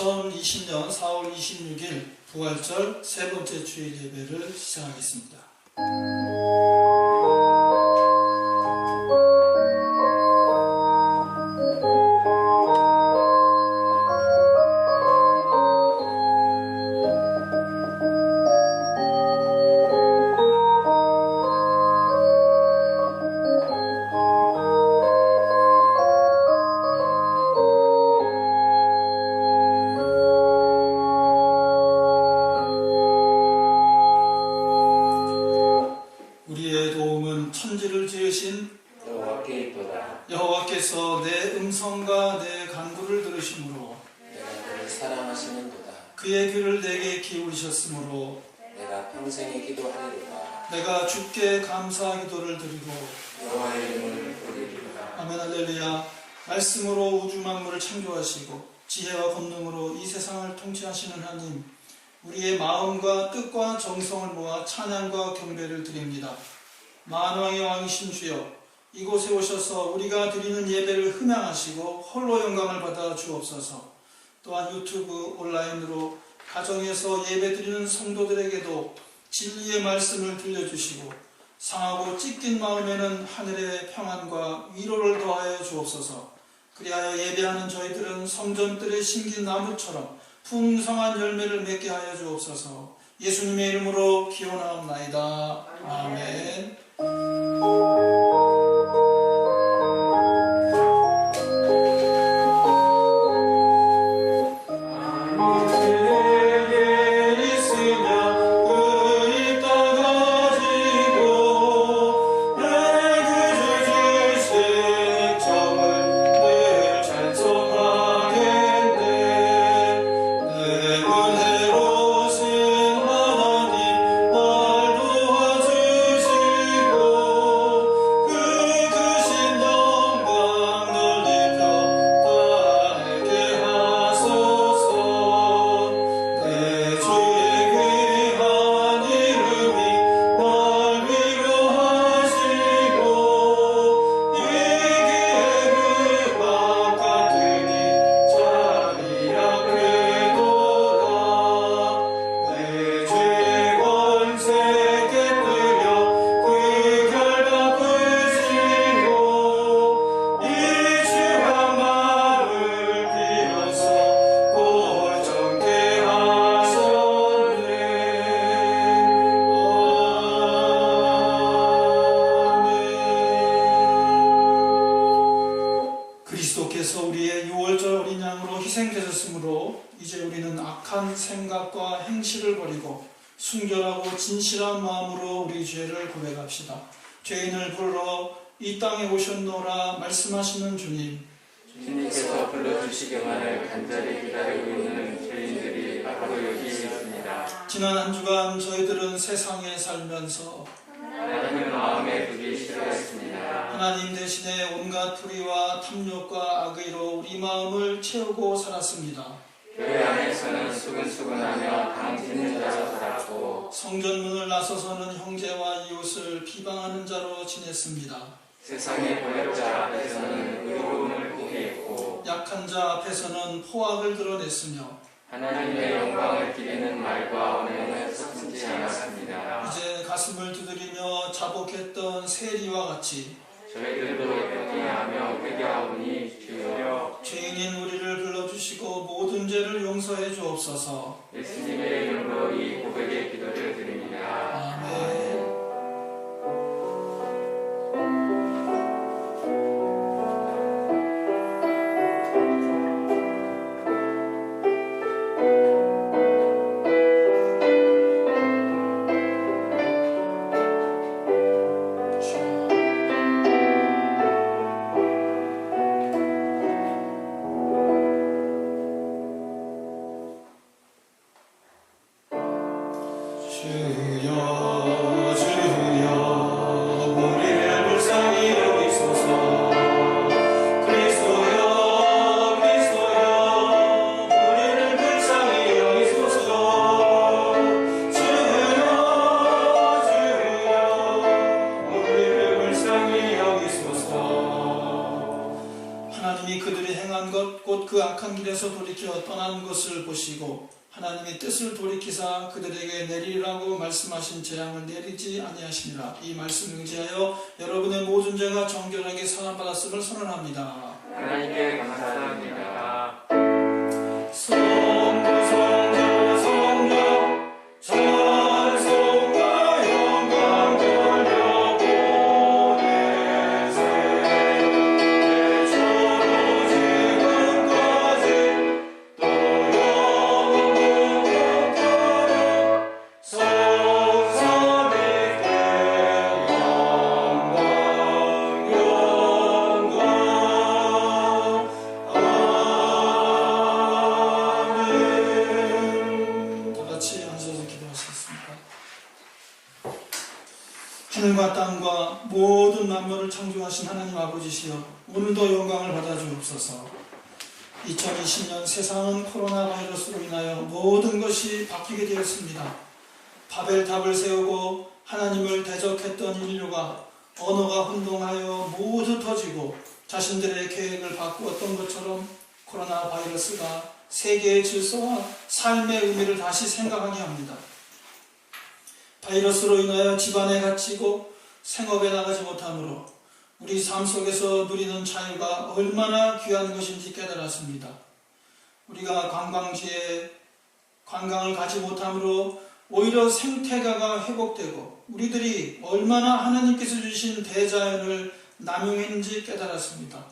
2020년 4월 26일 부활절 세 번째 주일 예배를 시작하겠습니다. 우리의 도움은 천지를 지으신 여호와께 있도다. 여호와께서 내 음성과 내 간구를 들으심으로 내가 그를 사랑하시는도다. 그의 귀를 내게 기울이셨으므로 내가 평생에 기도하리로다. 내가 주께 감사 기도를 드리고 여호와의 이름을 부르리로다. 아멘 할렐루야. 말씀으로 우주 만물을 창조하시고 지혜와 권능으로 이 세상을 통치하시는 하나님, 우리의 마음과 뜻과 정성을 모아 찬양과 경배를 드립니다. 만왕의 왕이신 주여, 이곳에 오셔서 우리가 드리는 예배를 흠양하시고 홀로 영광을 받아 주옵소서. 또한 유튜브 온라인으로 가정에서 예배 드리는 성도들에게도 진리의 말씀을 들려주시고 상하고 찢긴 마음에는 하늘의 평안과 위로를 더하여 주옵소서. 그리하여 예배하는 저희들은 성전들의 심긴 나무처럼 풍성한 열매를 맺게 하여 주옵소서. 예수님의 이름으로 기원하옵나이다. 아멘. 그리스도께서 우리의 유월절 어린 양으로 희생되셨으므로 이제 우리는 악한 생각과 행실을 버리고 순결하고 진실한 마음으로 우리 죄를 고백합시다. 죄인을 부르러 이 땅에 오셨노라 말씀하시는 주님, 주님께서 불러주시기만을 간절히 기다리고 있는 죄인들이 바로 여기 있습니다. 지난 한 주간 저희들은 세상에 살면서 하나님을 마음에 두기 싫어했습니다. 하나님 대신에 온갖 불의와 탐욕과 악의로 우리 마음을 채우고 살았습니다. 교회 안에서는 수근수근하며 당짓는 자로 살았고 성전문을 나서서는 형제와 이웃을 비방하는 자로 지냈습니다. 세상의 권력자 앞에서는 의로움을 포기했고 약한 자 앞에서는 포악을 드러냈으며 하나님의 영광을 기리는 말과 언행을 섞지 않았습니다. 이제 가슴을 두드리며 자복했던 세리와 같이 저희들도 회개하며 회개하오니 주여 죄인인 우리를 불러주시고 모든 죄를 용서해 주옵소서. 예수님의 이름으로 이 고백의 기도를 드립니다. 아멘. 주여 주여 우리를 불쌍히 여기소서. 그리스도여 그리스도여 우리를 불쌍히 여기소서. 주여 주여 우리를 불쌍히 여기소서. 하나님이 그들이 행한 것 곧 그 악한 길에 길에서 돌이켜 떠난 것을 보시고 하나님의 뜻을 돌이키사 그들에게 내리라고 말씀하신 재앙을 내리지 아니하시니라. 이 말씀을 의지하여 여러분의 모든 죄가 정결하게 사함받았음을 선언합니다. 하나님께 감사합니다. 성부 성자 성령 찬송과 영광 돌려보내세 대초로 지금까지 또 영원토록 성삼위께 영광 아멘. 다 같이 앉아서 기도하시겠습니까? 하늘과 땅과 모든 만물을 창조하신 하나님 아버지시여, 오늘도 영광을 받아 주옵소서. 2020년 세상은 코로나 바이러스로 인하여 모든 것이 바뀌게 되었습니다. 바벨탑을 세우고 하나님을 대적했던 인류가 언어가 혼동하여 모두 터지고 자신들의 계획을 바꾸었던 것처럼 코로나 바이러스가 세계의 질서와 삶의 의미를 다시 생각하게 합니다. 바이러스로 인하여 집안에 갇히고 생업에 나가지 못함으로 우리 삶 속에서 누리는 자유가 얼마나 귀한 것인지 깨달았습니다. 우리가 관광지에 관광을 가지 못함으로 오히려 생태계가 회복되고 우리들이 얼마나 하나님께서 주신 대자연을 남용했는지 깨달았습니다.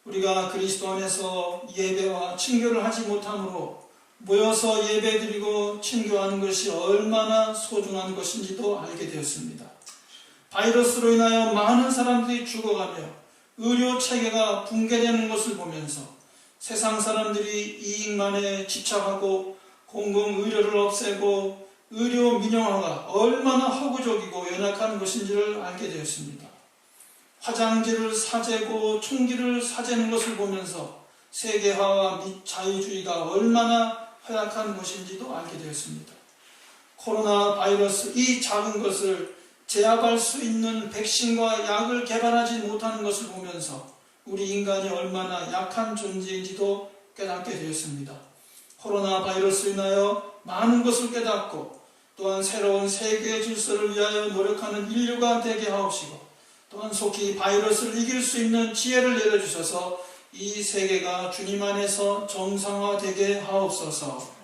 우리가 그리스도 안에서 예배와 친교를 하지 못함으로 모여서 예배드리고 친교하는 것이 얼마나 소중한 것인지도 알게 되었습니다. 바이러스로 인하여 많은 사람들이 죽어가며 의료 체계가 붕괴되는 것을 보면서 세상 사람들이 이익만에 집착하고 공공의료를 없애고 의료 민영화가 얼마나 허구적이고 연약한 것인지를 알게 되었습니다. 화장지를 사재고 총기를 사재는 것을 보면서 세계화와 및 자유주의가 얼마나 허약한 것인지도 알게 되었습니다. 코로나 바이러스 이 작은 것을 제압할 수 있는 백신과 약을 개발하지 못하는 것을 보면서 우리 인간이 얼마나 약한 존재인지도 깨닫게 되었습니다. 코로나 바이러스로 인하여 많은 것을 깨닫고 또한 새로운 세계의 질서를 위하여 노력하는 인류가 되게 하옵시고 또한 속히 바이러스를 이길 수 있는 지혜를 내려주셔서 이 세계가 주님 안에서 정상화되게 하옵소서.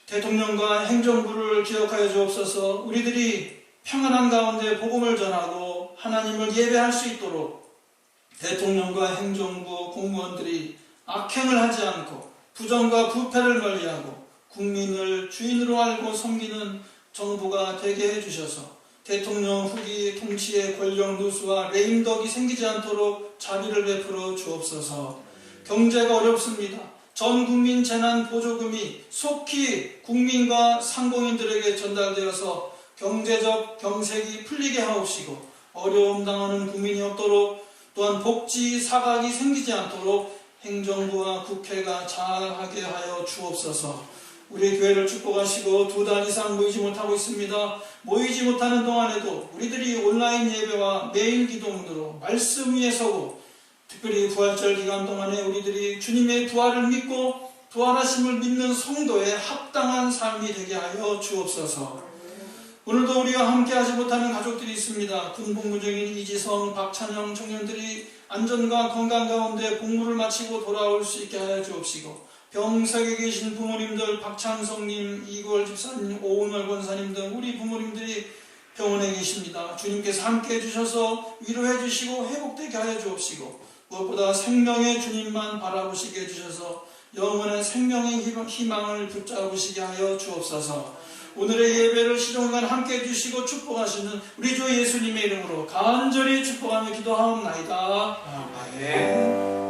대통령과 행정부를 기억하여 주옵소서. 우리들이 평안한 가운데 복음을 전하고 하나님을 예배할 수 있도록 대통령과 행정부 공무원들이 악행을 하지 않고 부정과 부패를 멀리하고 국민을 주인으로 알고 섬기는 정부가 되게 해주셔서 대통령 후기 통치의 권력 누수와 레임덕이 생기지 않도록 자비를 베풀어 주옵소서. 경제가 어렵습니다. 전 국민 재난 보조금이 속히 국민과 상공인들에게 전달되어서 경제적 경색이 풀리게 하옵시고 어려움 당하는 국민이 없도록 또한 복지 사각이 생기지 않도록 행정부와 국회가 잘하게 하여 주옵소서. 우리 교회를 축복하시고 2달 이상 모이지 못하고 있습니다. 모이지 못하는 동안에도 우리들이 온라인 예배와 매일 기도문으로 말씀 위에 서고 특별히 부활절 기간 동안에 우리들이 주님의 부활을 믿고 부활하심을 믿는 성도의 합당한 삶이 되게 하여 주옵소서. 오늘도 우리와 함께 하지 못하는 가족들이 있습니다. 군복무 중인 이지성, 박찬영 청년들이 안전과 건강 가운데 복무를 마치고 돌아올 수 있게 하여 주옵시고 병석에 계신 부모님들 박창성님, 이걸 집사님, 오은월 권사님 등 우리 부모님들이 병원에 계십니다. 주님께서 함께 해주셔서 위로해 주시고 회복되게 하여 주옵시고 무엇보다 생명의 주님만 바라보시게 해주셔서 영원한 생명의 희망을 붙잡으시게 하여 주옵소서. 오늘의 예배를 시종간 함께 해주시고 축복하시는 우리 주 예수님의 이름으로 간절히 축복하며 기도하옵나이다. 아멘.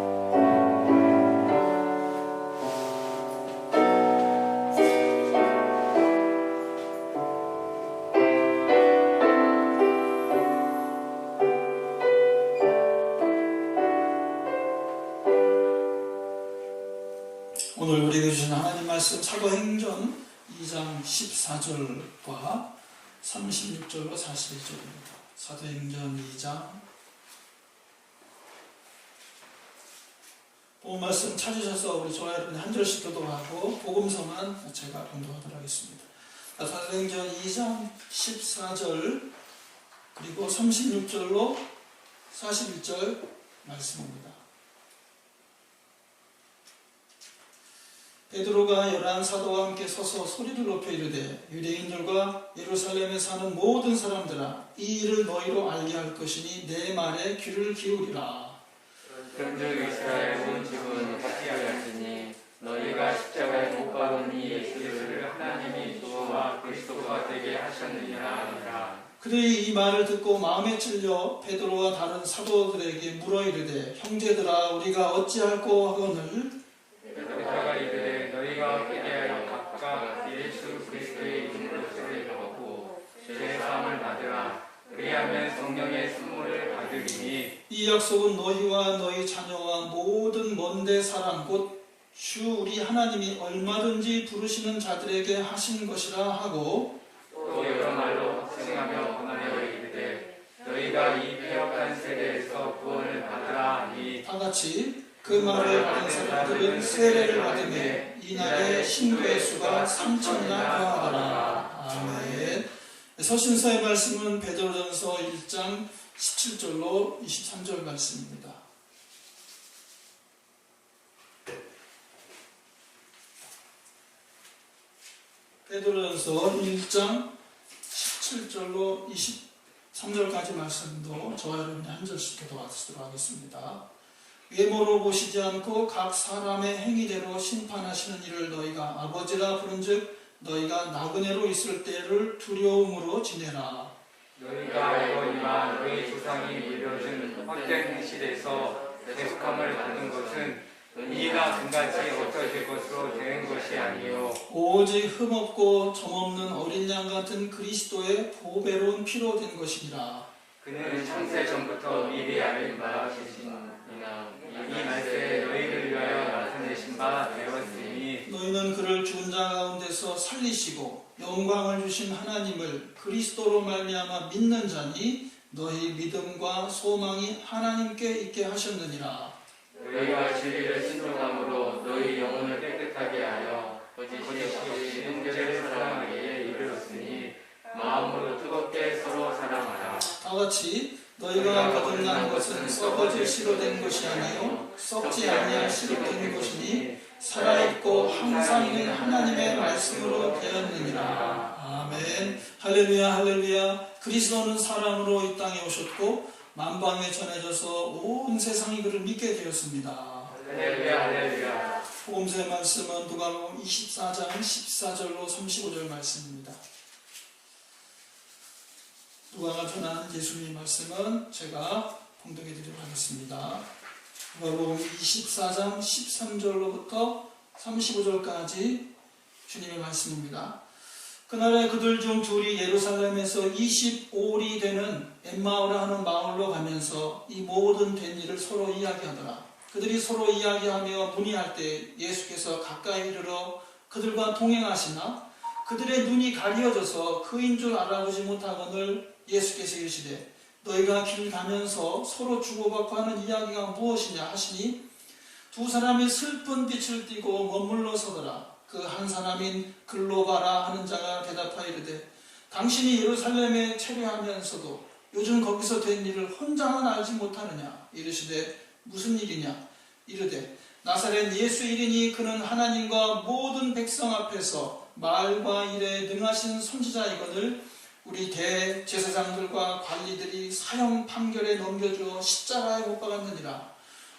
오늘 우리에게 주신 하나님 말씀 사도행전 2장 14절과 36절과 41절입니다. 사도행전 2장 본 말씀 찾으셔서 우리 저와 여러분이 한 절씩 교도하고 복음서만 제가 공독하도록 하겠습니다. 사도행전 2장 14절 그리고 36절로 41절 말씀입니다. 베드로가 11 사도와 함께 서서 소리를 높여 이르되 유대인들과 예루살렘에 사는 모든 사람들아 이 일을 너희로 알게 할 것이니 내 말에 귀를 기울이라. 그런즉 이스라엘 온 집은 확기하였으니 너희가 십자가에 못 박은 이 예수를 하나님이 주와 그리스도가 되게 하셨느니라 하니라. 그들이 이 말을 듣고 마음에 찔려 베드로와 다른 사도들에게 물어 이르되 형제들아 우리가 어찌할꼬 하거늘 베드로가 이르되 너희가 회개하여 각각 예수 그리스도의 이름으로 세례를 받고 죄 사함을 받으라. 그리하면 성령의 선물을 받으리니 이 약속은 너희와 너희 자녀와 모든 먼데 사람 곧 주 우리 하나님이 얼마든지 부르시는 자들에게 하신 것이라 하고 또 여러 말로 승하며 권하여 이르되 너희가 이 폐역한 세대에서 구원을 받으라 하니 다 같이 그 말을 받은 사람들은 세례를 받으며 이날에 신도의 수가 3,000이나 더하더라. 아멘. 서신서의 말씀은 베드로전서 1장 17절로 23절 말씀입니다. 베드로전서 1장 17절로 23절까지 말씀도 저와 여러분이 한 절씩 교도하도록 하겠습니다. 외모로 보시지 않고 각 사람의 행위대로 심판하시는 이를 너희가 아버지라 부른즉 너희가 나그네로 있을 때를 두려움으로 지내라. 너희가 알거니와 너희 조상이 물려준 헛된 행실에서 대속함을 받은 것은 은이나 금같이 없어질 것으로 되는 것이 아니요 오직 흠없고 점없는 어린 양 같은 그리스도의 보배로운 피로 된 것이니라. 그는 창세 전부터 미리 알린 바 계시니나 이 말세에 너희를 위하여 나타내신 바 되었으니 너희는 그를 죽은 자 가운데서 살리시고 영광을 주신 하나님을 그리스도로 말미암아 믿는 자니 너희 믿음과 소망이 하나님께 있게 하셨느니라. 너희가 진리를 신중함으로 너희 영혼을 깨끗하게 하여 거짓이 없이 형제를 사랑하기에 이르렀으니 마음으로 뜨겁게 서로 사랑하라. 다 같이 너희가 거듭난 것은 썩어질 씨로 된 것이 아니요 썩지 아니할 씨로 된 것이니 살아있고 항상 있는 하나님의 말씀으로 되었느니라. 아멘. 할렐루야 할렐루야. 그리스도는 사람으로 이 땅에 오셨고 만방에 전해져서 온 세상이 그를 믿게 되었습니다. 할렐루야 할렐루야. 복음서의 말씀은 누가복음 24장 14절로 35절 말씀입니다. 누가가 전하는 예수님의 말씀은 제가 봉독해 드리도록 하겠습니다. 누가복음 24장 13절로부터 35절까지 주님의 말씀입니다. 그날에 그들 중 둘이 예루살렘에서 25올이 되는 엠마오라 하는 마을로 가면서 이 모든 된 일을 서로 이야기하더라. 그들이 서로 이야기하며 문의할 때 예수께서 가까이 이르러 그들과 동행하시나 그들의 눈이 가려져서 그인 줄 알아보지 못하거늘 예수께서 이르시되 너희가 길 가면서 서로 주고받고 하는 이야기가 무엇이냐 하시니 두 사람이 슬픈 빛을 띠고 머물러 서더라. 그 한 사람인 글로바라 하는 자가 대답하여 이르되 당신이 예루살렘에 체류하면서도 요즘 거기서 된 일을 혼자만 알지 못하느냐. 이르시되 무슨 일이냐. 이르되 나사렛 예수 이리니 그는 하나님과 모든 백성 앞에서 말과 일에 능하신 선지자이거늘 우리 대제사장들과 관리들이 사형 판결에 넘겨주어 십자가에 못 박았느니라.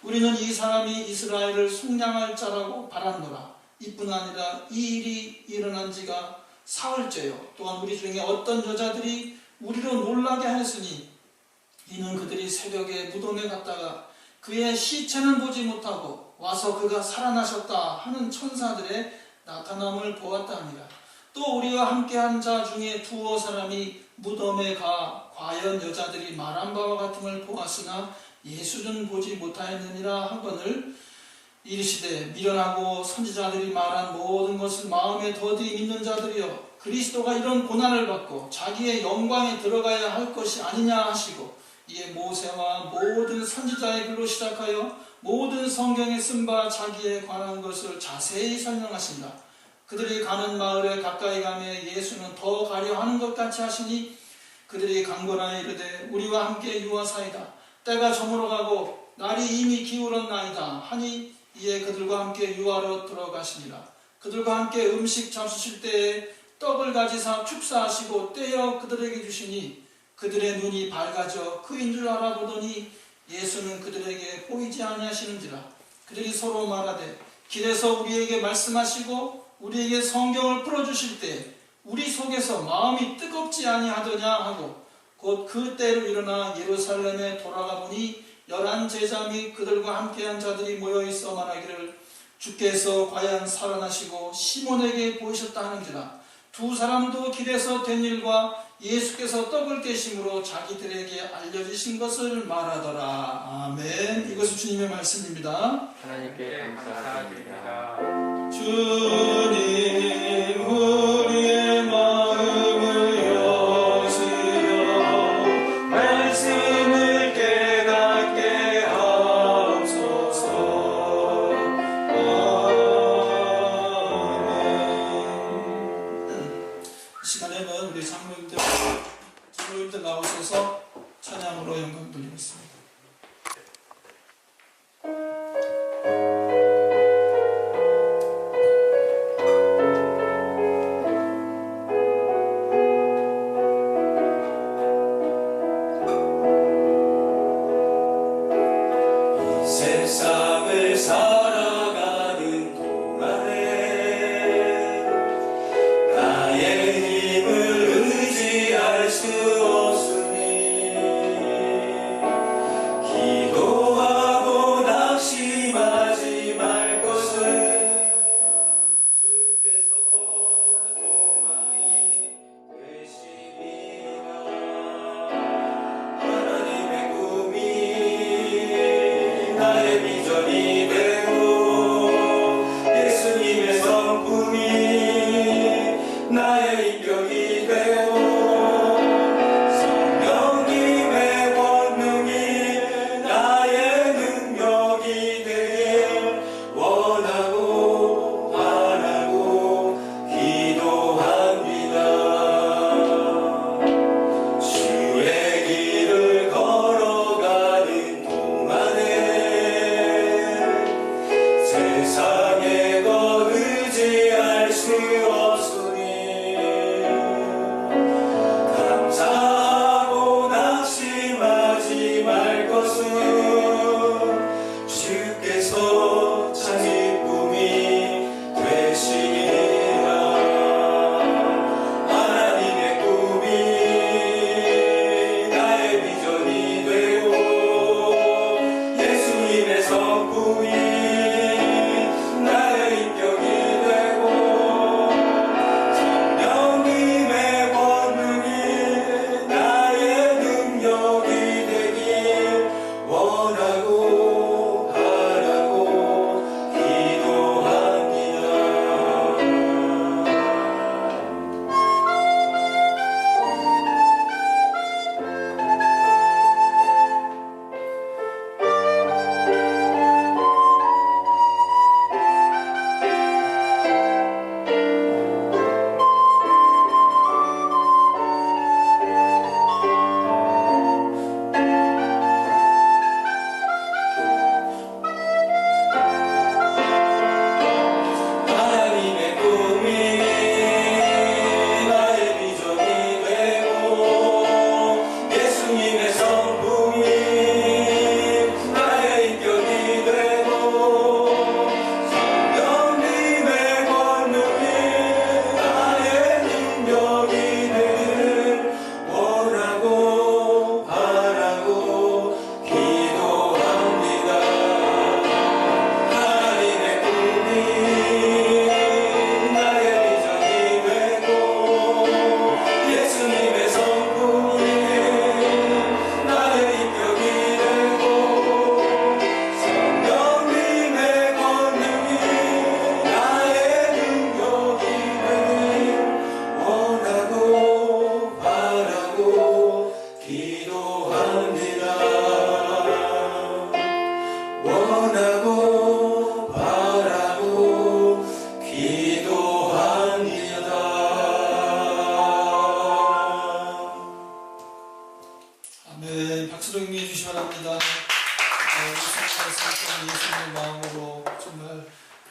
우리는 이 사람이 이스라엘을 속량할 자라고 바랐노라. 이뿐 아니라 이 일이 일어난 지가 사흘째요. 또한 우리 중에 어떤 여자들이 우리로 놀라게 하였으니 이는 그들이 새벽에 무덤에 갔다가 그의 시체는 보지 못하고 와서 그가 살아나셨다 하는 천사들의 나타남을 보았다 하니라. 또 우리와 함께한 자 중에 두어 사람이 무덤에 가 과연 여자들이 말한 바와 같음을 보았으나 예수는 보지 못하였느니라 하거늘 이르시되 미련하고 선지자들이 말한 모든 것을 마음에 더디 믿는 자들이여 그리스도가 이런 고난을 받고 자기의 영광에 들어가야 할 것이 아니냐 하시고 이에 모세와 모든 선지자의 글로 시작하여 모든 성경에 쓴 바 자기에 관한 것을 자세히 설명하신다. 그들이 가는 마을에 가까이 가매 예수는 더 가려 하는 것 같이 하시니 그들이 강권하여 이르되 우리와 함께 유하사이다. 때가 저물어 가고 날이 이미 기울었나이다 하니 이에 그들과 함께 유하로 들어가시니라. 그들과 함께 음식 잡수실 때에 떡을 가지사 축사하시고 떼어 그들에게 주시니 그들의 눈이 밝아져 그인 줄 알아보더니 예수는 그들에게 보이지 아니하시는지라. 그들이 서로 말하되 길에서 우리에게 말씀하시고 우리에게 성경을 풀어주실 때 우리 속에서 마음이 뜨겁지 아니하더냐 하고 곧 그 때로 일어나 예루살렘에 돌아가 보니 11 제자 및 그들과 함께한 자들이 모여있어 말하기를 주께서 과연 살아나시고 시몬에게 보이셨다 하는지라. 두 사람도 길에서 된 일과 예수께서 떡을 떼심으로 자기들에게 알려주신 것을 말하더라. 아멘. 이것은 주님의 말씀입니다. 하나님께 감사드립니다. 주님 우리의 마음을 여시어 말씀을 깨닫게 하옵소서. 아멘. 이 시간에는 우리 장로님들 나오셔서 찬양으로 영광 돌리겠습니다. 세상을 살아가는 동안에 나의 힘을 의지할 수 없으니 기도하고 낙심하지 말 것을 주께서 소망이 되시리라. 하나님의 꿈이 나의 비전이 되고 예수님의 성품이 나의 인격이 되고 성령님의 권능이 나의 능력이 되길 원하고 바라고 기도합니다. 주의 길을 걸어가는 동안에 세상의 것 의지할 수 없으니 감사하고 낙심하지 말 것은 주께서 찾은 꿈이 되시리라. 하나님의 꿈이 나의 비전이 되고 예수님의 성품이 나의 인격이 되고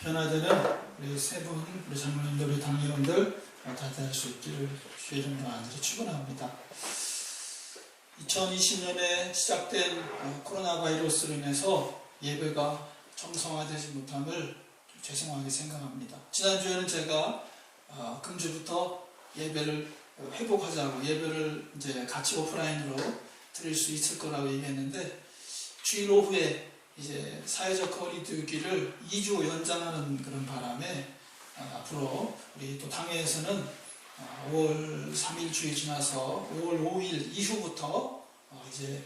변화되는 우리 세 분, 우리 장로님들, 우리 당회원들 다 될 수 있기를 주의 이름으로 간절히 축원합니다. 2020년에 시작된 코로나 바이러스로 인해서 예배가 정상화되지 못함을 죄송하게 생각합니다. 지난주에는 제가 금주부터 예배를 회복하자고, 예배를 이제 같이 오프라인으로 드릴 수 있을 거라고 얘기했는데, 주일 오후에 이제 사회적 거리두기를 2주 연장하는 그런 바람에 앞으로 우리 또 당회에서는 5월 3일 주일 지나서 5월 5일 이후부터 이제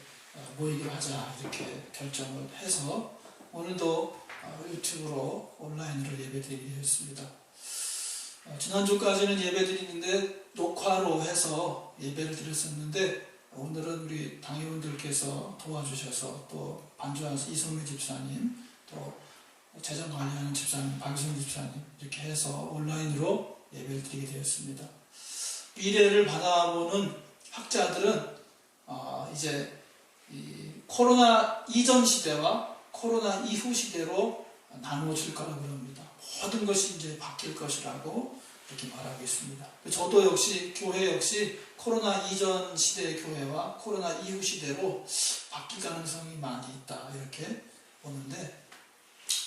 모이기로 하자 이렇게 결정을 해서 오늘도 유튜브로 온라인으로 예배드리게 되었습니다. 지난주까지는 예배드리는데 녹화로 해서 예배를 드렸었는데, 오늘은 우리 당회원들께서 도와주셔서 또 반주하신 이성미 집사님, 또 재정 관리하는 집사님, 박승 집사님 이렇게 해서 온라인으로 예배를 드리게 되었습니다. 미래를 바라보는 학자들은 이제 이 코로나 이전 시대와 코로나 이후 시대로 나누어질 거라고 합니다. 모든 것이 이제 바뀔 것이라고 이렇게 말하고 있습니다. 저도 역시 교회 역시 코로나 이전 시대의 교회와 코로나 이후 시대로 바뀔 가능성이 많이 있다 이렇게 보는데,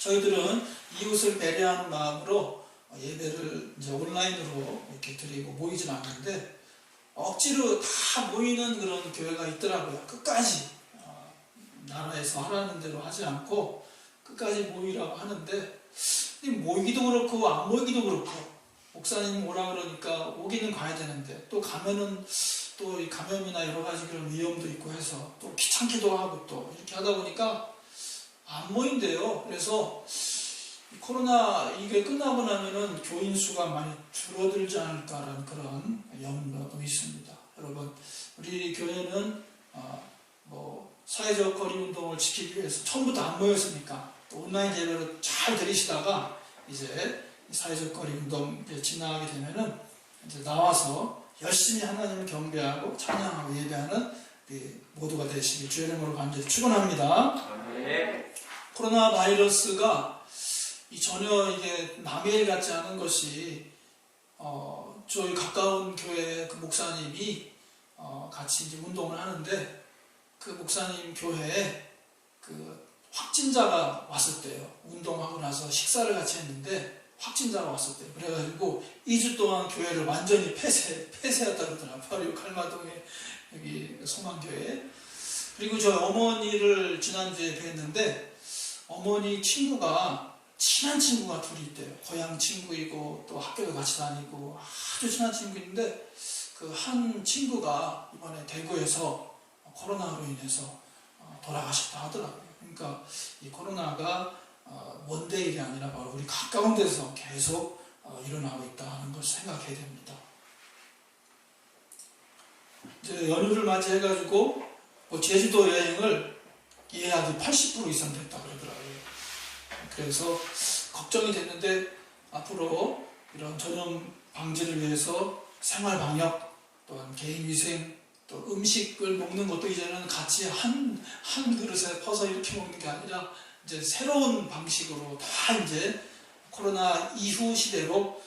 저희들은 이웃을 배려하는 마음으로 예배를 이제 온라인으로 이렇게 드리고 모이진 않는데, 억지로 다 모이는 그런 교회가 있더라고요. 끝까지 나라에서 하라는 대로 하지 않고 끝까지 모이라고 하는데, 모이기도 그렇고 안 모이기도 그렇고, 목사님 오라 그러니까 오기는 가야 되는데 또 가면은 또 이 감염이나 여러 가지 그런 위험도 있고 해서 또 귀찮기도 하고 또 이렇게 하다 보니까 안 모인대요. 그래서 코로나 이게 끝나고 나면은 교인 수가 많이 줄어들지 않을까라는 그런 염려도 있습니다. 여러분, 우리 교회는 사회적 거리 운동을 지키기 위해서 처음부터 안 모였으니까 또 온라인 예배로 잘 드리시다가 이제 사회적 거리 운동 지나가게 되면은 이제 나와서 열심히 하나님을 경배하고 찬양하고 예배하는 모두가 되시길 주의 이름으로 간절히 축원합니다. 코로나 바이러스가 전혀 이게 남의 일 같지 않은 것이 저희 가까운 교회 그 목사님이 같이 이제 운동을 하는데, 그 목사님 교회에 그 확진자가 왔을 때요. 운동하고 나서 식사를 같이 했는데 확진자가 왔었대요. 그래가지고 2주 동안 교회를 완전히 폐쇄했다 그러더라고요. 바로 칼마동에 여기 소망교회. 그리고 저 어머니를 지난주에 뵀는데, 어머니 친구가 친한 친구가 둘이 있대요. 고향 친구이고 또 학교도 같이 다니고 아주 친한 친구인데, 그 한 친구가 이번에 대구에서 코로나로 인해서 돌아가셨다 하더라고요. 그러니까 이 코로나가 먼데 일이 아니라 바로 우리 가까운 데서 계속 일어나고 있다는 걸 생각해야 됩니다. 이제 연휴를 맞이해가지고 제주도 여행을 예약이 80% 이상 됐다 그러더라고요. 그래서 걱정이 됐는데, 앞으로 이런 전염 방지를 위해서 생활 방역, 또한 개인 위생, 또 음식을 먹는 것도 이제는 같이 한 그릇에 퍼서 이렇게 먹는 게 아니라 이제 새로운 방식으로 다 이제 코로나 이후 시대로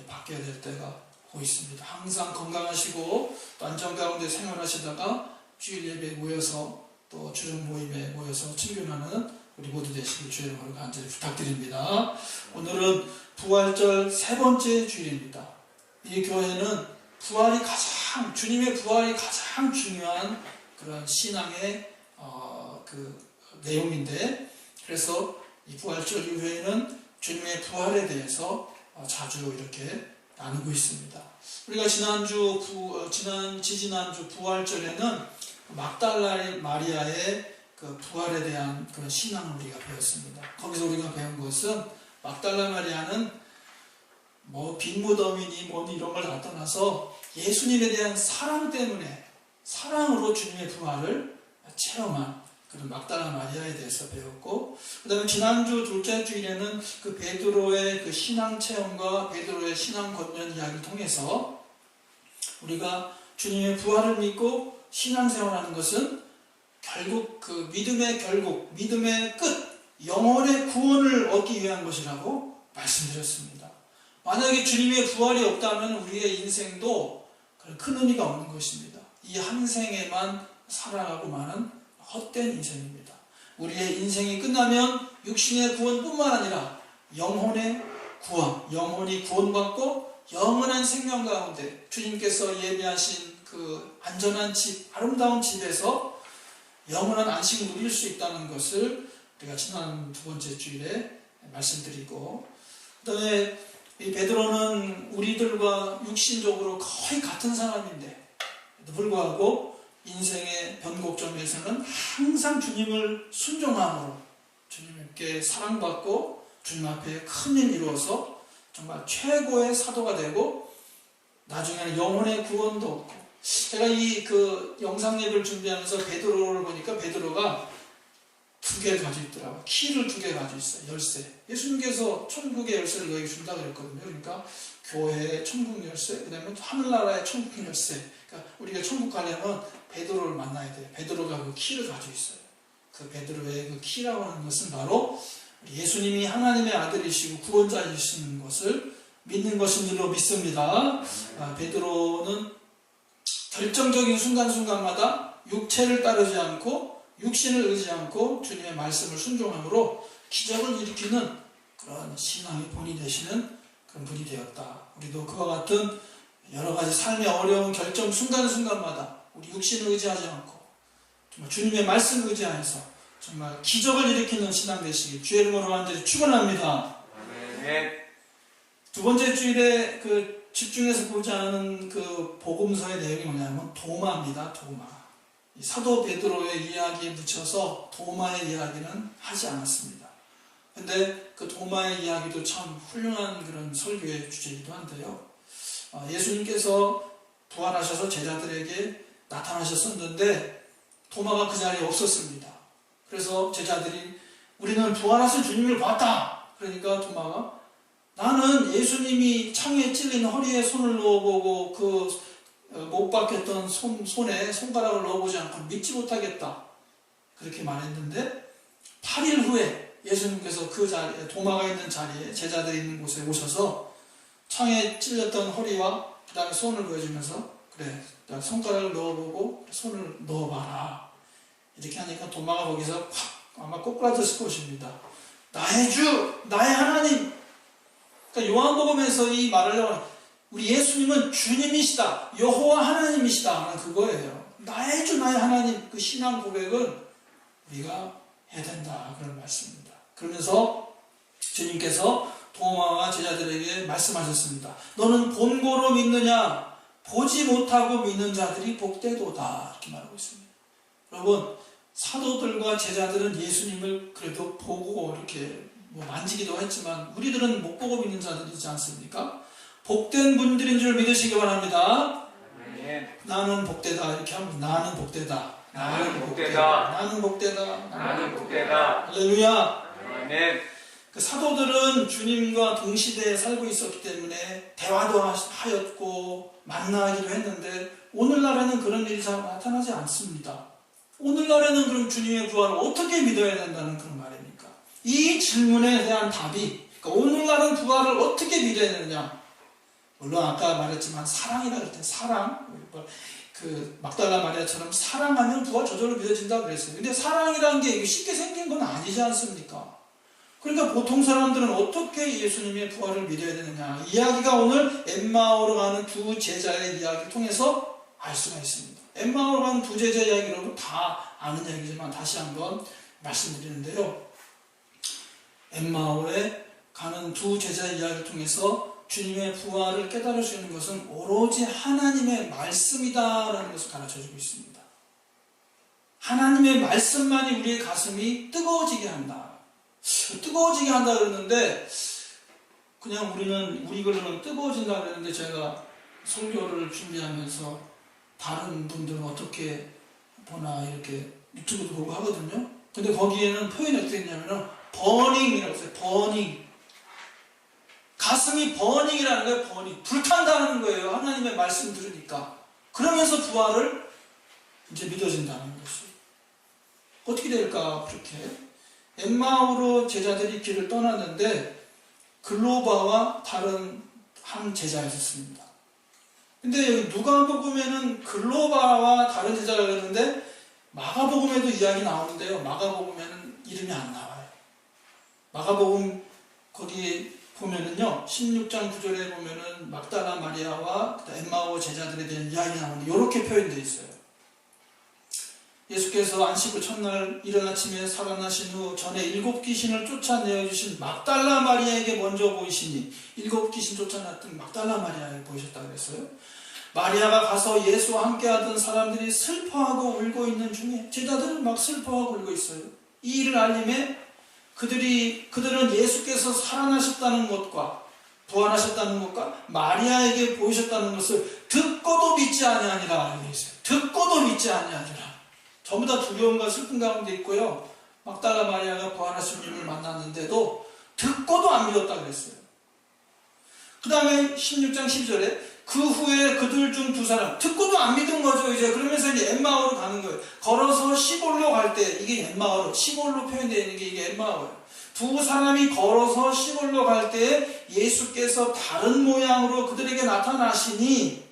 바뀌어야 될 때가 오고 있습니다. 항상 건강하시고 또 안전 가운데 생활하시다가 주일 예배에 모여서 또 주중 모임에 모여서 친교하는 우리 모두 되시길 주의 이름으로 간절히 부탁드립니다. 오늘은 부활절 세 번째 주일입니다. 이 교회는 주님의 부활이 가장 중요한 그런 신앙의 그 내용인데, 그래서 이 부활절 이후에는 주님의 부활에 대해서 자주 이렇게 나누고 있습니다. 우리가 지지난주 부활절에는 막달라 마리아의 그 부활에 대한 그런 신앙을 우리가 배웠습니다. 거기서 우리가 배운 것은 막달라 마리아는 빈무덤이니 뭐니 이런 걸 다 떠나서 예수님에 대한 사랑 때문에, 사랑으로 주님의 부활을 체험한 그런 막달라 마리아에 대해서 배웠고, 그 다음에 지난주 둘째 주일에는 그 베드로의 그 신앙 체험과 베드로의 신앙 권면 이야기를 통해서 우리가 주님의 부활을 믿고 신앙생활하는 것은 결국 그 믿음의 끝, 영혼의 구원을 얻기 위한 것이라고 말씀드렸습니다. 만약에 주님의 부활이 없다면 우리의 인생도 큰 의미가 없는 것입니다. 이 한 생에만 살아가고 마는 헛된 인생입니다. 우리의 인생이 끝나면 육신의 구원뿐만 아니라 영혼의 구원, 영혼이 구원받고 영원한 생명 가운데 주님께서 예비하신 그 안전한 집, 아름다운 집에서 영원한 안식을 누릴 수 있다는 것을 우리가 지난 두 번째 주일에 말씀드리고, 그 다음에 이 베드로는 우리들과 육신적으로 거의 같은 사람인데 불구하고 인생의 변곡점에서는 항상 주님을 순종함으로 주님께 사랑받고 주님 앞에 큰 일 이루어서 정말 최고의 사도가 되고 나중에는 영혼의 구원도 얻고, 제가 이 그 영상 예배를 준비하면서 베드로를 보니까 베드로가 2개 가지고 있더라고요. 키를 2개 가지고 있어요. 열쇠. 예수님께서 천국의 열쇠를 너에게 준다고 그랬거든요. 그러니까 교회의 천국 열쇠, 그 다음에 하늘나라의 천국 열쇠. 그러니까 우리가 천국 가려면 베드로를 만나야 돼요. 베드로가 그 키를 가지고 있어요. 그 베드로의 그 키라고 하는 것은 바로 예수님이 하나님의 아들이시고 구원자이시는 것을 믿는 것인 줄로 믿습니다. 베드로는 결정적인 순간순간마다 육체를 따르지 않고 육신을 의지 않고 주님의 말씀을 순종함으로 기적을 일으키는 그런 신앙의 본이 되시는 그런 분이 되었다. 우리도 그와 같은 여러 가지 삶의 어려운 결정 순간순간마다 우리 육신을 의지하지 않고 정말 주님의 말씀을 의지하여서 정말 기적을 일으키는 신앙 되시길 주의 이름으로 간절히 축원합니다. 두 번째 주일에 그 집중해서 보지 않은 그 복음서의 내용이 뭐냐면 도마입니다. 도마. 이 사도 베드로의 이야기에 묻혀서 도마의 이야기는 하지 않았습니다. 근데 그 도마의 이야기도 참 훌륭한 그런 설교의 주제이기도 한데요. 예수님께서 부활하셔서 제자들에게 나타나셨었는데 도마가 그 자리에 없었습니다. 그래서 제자들이 우리는 부활하신 주님을 봤다. 그러니까 도마가 나는 예수님이 창에 찔린 허리에 손을 넣어보고 그 못 박혔던 손에 손가락을 넣어보지 않고 믿지 못하겠다. 그렇게 말했는데 8일 후에 예수님께서 그 자리에, 도마가 있는 자리에 제자들이 있는 곳에 오셔서 창에 찔렸던 허리와 그 다음에 손을 보여주면서 그래, 손가락을 넣어보고 손을 넣어봐라. 이렇게 하니까 도마가 거기서 확 아마 꼬꾸라졌을 것입니다. 나의 주, 나의 하나님. 그러니까 요한복음에서 이 말을 하려고 우리 예수님은 주님이시다, 여호와 하나님이시다 하는 그거예요. 나의 주, 나의 하나님. 그 신앙 고백은 우리가 해야 된다 그런 말씀입니다. 그러면서 주님께서 도마와 제자들에게 말씀하셨습니다. 너는 본고로 믿느냐? 보지 못하고 믿는 자들이 복되도다. 이렇게 말하고 있습니다. 여러분, 사도들과 제자들은 예수님을 그래도 보고 이렇게 만지기도 했지만 우리들은 못 보고 믿는 자들이지 않습니까? 복된 분들인 줄 믿으시기 바랍니다. 나는 복되다. 이렇게 하면 나는 복되다. 나는 복되다. 나는 복되다. 나는 복되다. 할렐루야. 아멘. 그 사도들은 주님과 동시대에 살고 있었기 때문에 대화도 하였고 만나기도 했는데 오늘날에는 그런 일이 잘 나타나지 않습니다. 오늘날에는 그럼 주님의 부활을 어떻게 믿어야 된다는 그런 말입니까? 이 질문에 대한 답이, 그러니까 오늘날은 부활을 어떻게 믿어야 되느냐? 물론 아까 말했지만 사랑이라 그럴 때 사랑, 그 막달라 마리아처럼 사랑하면 부활 저절로 믿어진다고 그랬어요. 근데 사랑이라는 게 쉽게 생긴 건 아니지 않습니까? 그러니까 보통 사람들은 어떻게 예수님의 부활을 믿어야 되느냐, 이야기가 오늘 엠마오로 가는 두 제자의 이야기를 통해서 알 수가 있습니다. 엠마오로 가는 두 제자 이야기 여러분 다 아는 이야기지만 다시 한번 말씀드리는데요. 엠마오에 가는 두 제자의 이야기를 통해서 주님의 부활을 깨달을 수 있는 것은 오로지 하나님의 말씀이다라는 것을 가르쳐주고 있습니다. 하나님의 말씀만이 우리의 가슴이 뜨거워지게 한다. 뜨거워지게 한다 그러는데 그냥 우리 글로는 뜨거워진다 그러는데 제가 설교를 준비하면서 다른 분들은 어떻게 보나 이렇게 유튜브도 보고 하거든요. 근데 거기에는 표현이 어떻게 했냐면 버닝이라고 써요. 버닝. 가슴이 버닝이라는 거예요. 버닝. 불탄다는 거예요. 하나님의 말씀 들으니까. 그러면서 부활을 이제 믿어진다는 것이. 어떻게 될까? 그렇게. 엠마오로 제자들이 길을 떠났는데 글로바와 다른 한 제자였습니다. 근데 여기 누가복음에는 글로바와 다른 제자가 그랬는데 마가복음에도 이야기 나오는데요. 마가복음에는 이름이 안 나와요. 마가복음 거기 보면은요, 16장 9절에 보면은 막달라 마리아와 엠마오 제자들에 대한 이야기 나오는데 이렇게 표현되어 있어요. 예수께서 안식 후 첫날 이른 아침에 살아나신 후 전에 7 귀신을 쫓아내어 주신 막달라 마리아에게 먼저 보이시니 7 귀신 쫓아냈던 막달라 마리아에게 보이셨다고 했어요. 마리아가 가서 예수와 함께하던 사람들이 슬퍼하고 울고 있는 중에 제자들은 막 슬퍼하고 울고 있어요. 이 일을 알림에 그들은 예수께서 살아나셨다는 것과 부활하셨다는 것과 마리아에게 보이셨다는 것을 듣고도 믿지 아니하니라 알고 있어요. 듣고도 믿지 아니하니라. 전부 다 두려움과 슬픔 가운데 있고요. 막달라 마리아가 부활하신 주님을 만났는데도 듣고도 안 믿었다 그랬어요. 그 다음에 16장 12절에 그 후에 그들 중 2 사람 듣고도 안 믿은 거죠. 이제 그러면서 이제 엠마오로 가는 거예요. 걸어서 시골로 갈 때 이게 엠마오로 시골로 표현되어 있는 게 이게 엠마오예요. 2 사람이 걸어서 시골로 갈 때 예수께서 다른 모양으로 그들에게 나타나시니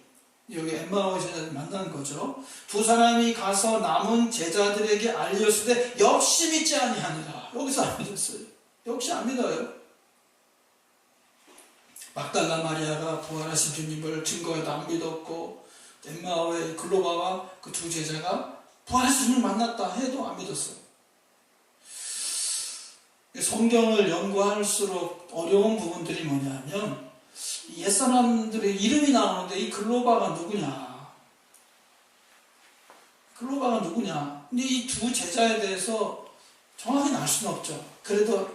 여기 엠마오 제자들 만난 거죠. 2 사람이 가서 남은 제자들에게 알렸을 때 역시 믿지 아니하니라. 여기서 안 믿었어요. 역시 안 믿어요. 막달라 마리아가 부활하신 주님을 증거해도 안 믿었고 엠마오의 글로바와 그 2 제자가 부활하신 주님을 만났다 해도 안 믿었어요. 성경을 연구할수록 어려운 부분들이 뭐냐면 옛사람들의 이름이 나오는데 이 글로바가 누구냐? 글로바가 누구냐? 근데 이 2 제자에 대해서 정확히 알 수는 없죠. 그래도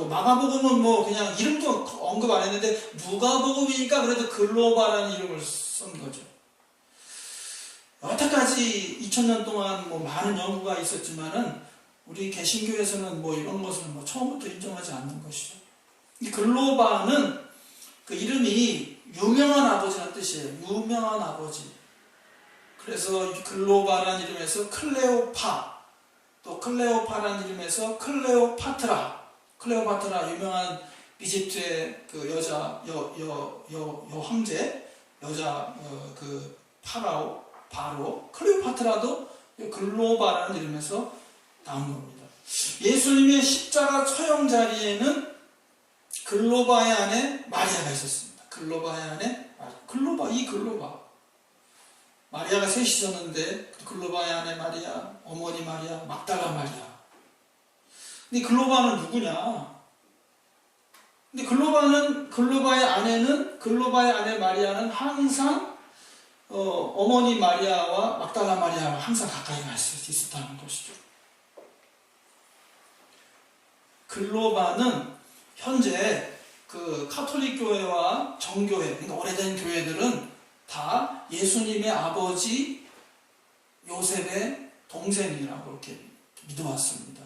마가복음은 뭐 그냥 이름도 언급 안 했는데 누가복음이니까 그래도 글로바라는 이름을 쓴 거죠. 여태까지 2000년 동안 뭐 많은 연구가 있었지만은 우리 개신교에서는 뭐 이런 것을 뭐 처음부터 인정하지 않는 것이죠. 이 글로바는 그 이름이 유명한 아버지라는 뜻이에요. 유명한 아버지. 그래서 글로바라는 이름에서 클레오파, 또 클레오파라는 이름에서 클레오파트라 유명한 이집트의 그 여자 황제 여자 그 바로 클레오파트라도 글로바라는 이름에서 나온 겁니다. 예수님의 십자가 처형 자리에는 글로바의 아내 마리아가 있었습니다. 글로바의 아내 글로바 마리아가 셋이 있었는데 글로바의 아내 마리아, 어머니 마리아, 막달라 마리아. 근데 글로바는 누구냐? 근데 글로바의 아내 마리아는 항상 어머니 마리아와 막달라 마리아와 항상 가까이 갈 수 있었다는 것이죠. 글로바는 현재 그 카톨릭 교회와 정교회, 그러니까 오래된 교회들은 다 예수님의 아버지 요셉의 동생이라고 이렇게 믿어왔습니다.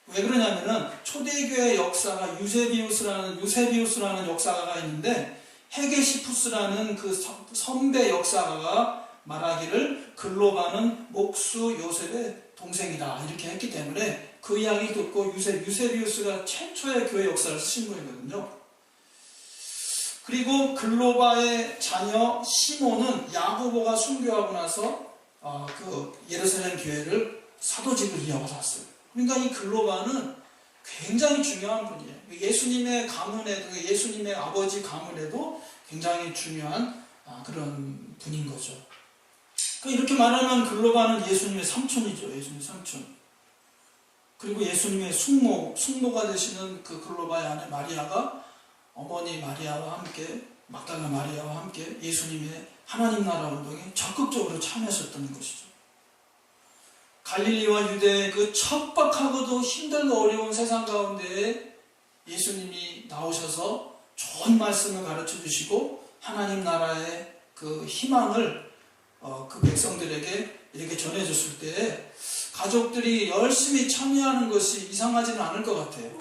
왜 그러냐면은 초대교회 역사가 유세비우스라는 역사가가 있는데 헤게시푸스라는 그 선배 역사가가 말하기를 글로바는 목수 요셉의 동생이다 이렇게 했기 때문에 그 이야기 듣고 유세비우스가 최초의 교회 역사를 쓰신 분이거든요. 그리고 글로바의 자녀 시몬은 야고보가 순교하고 나서 그 예루살렘 교회를 사도직을 이어가서 왔어요. 그러니까 이 글로바는 굉장히 중요한 분이에요. 예수님의 가문에도, 예수님의 아버지 가문에도 굉장히 중요한 그런 분인 거죠. 이렇게 말하면 글로바는 예수님의 삼촌이죠. 예수님의 삼촌. 그리고 예수님의 숙모가 되시는 그 글로바의 아내 마리아가 어머니 마리아와 함께, 막달라 마리아와 함께 예수님의 하나님 나라 운동에 적극적으로 참여하셨다는 것이죠. 갈릴리와 유대의 그 척박하고도 힘들고 어려운 세상 가운데 예수님이 나오셔서 좋은 말씀을 가르쳐 주시고 하나님 나라의 그 희망을 그 백성들에게 이렇게 전해줬을 때 가족들이 열심히 참여하는 것이 이상하지는 않을 것 같아요.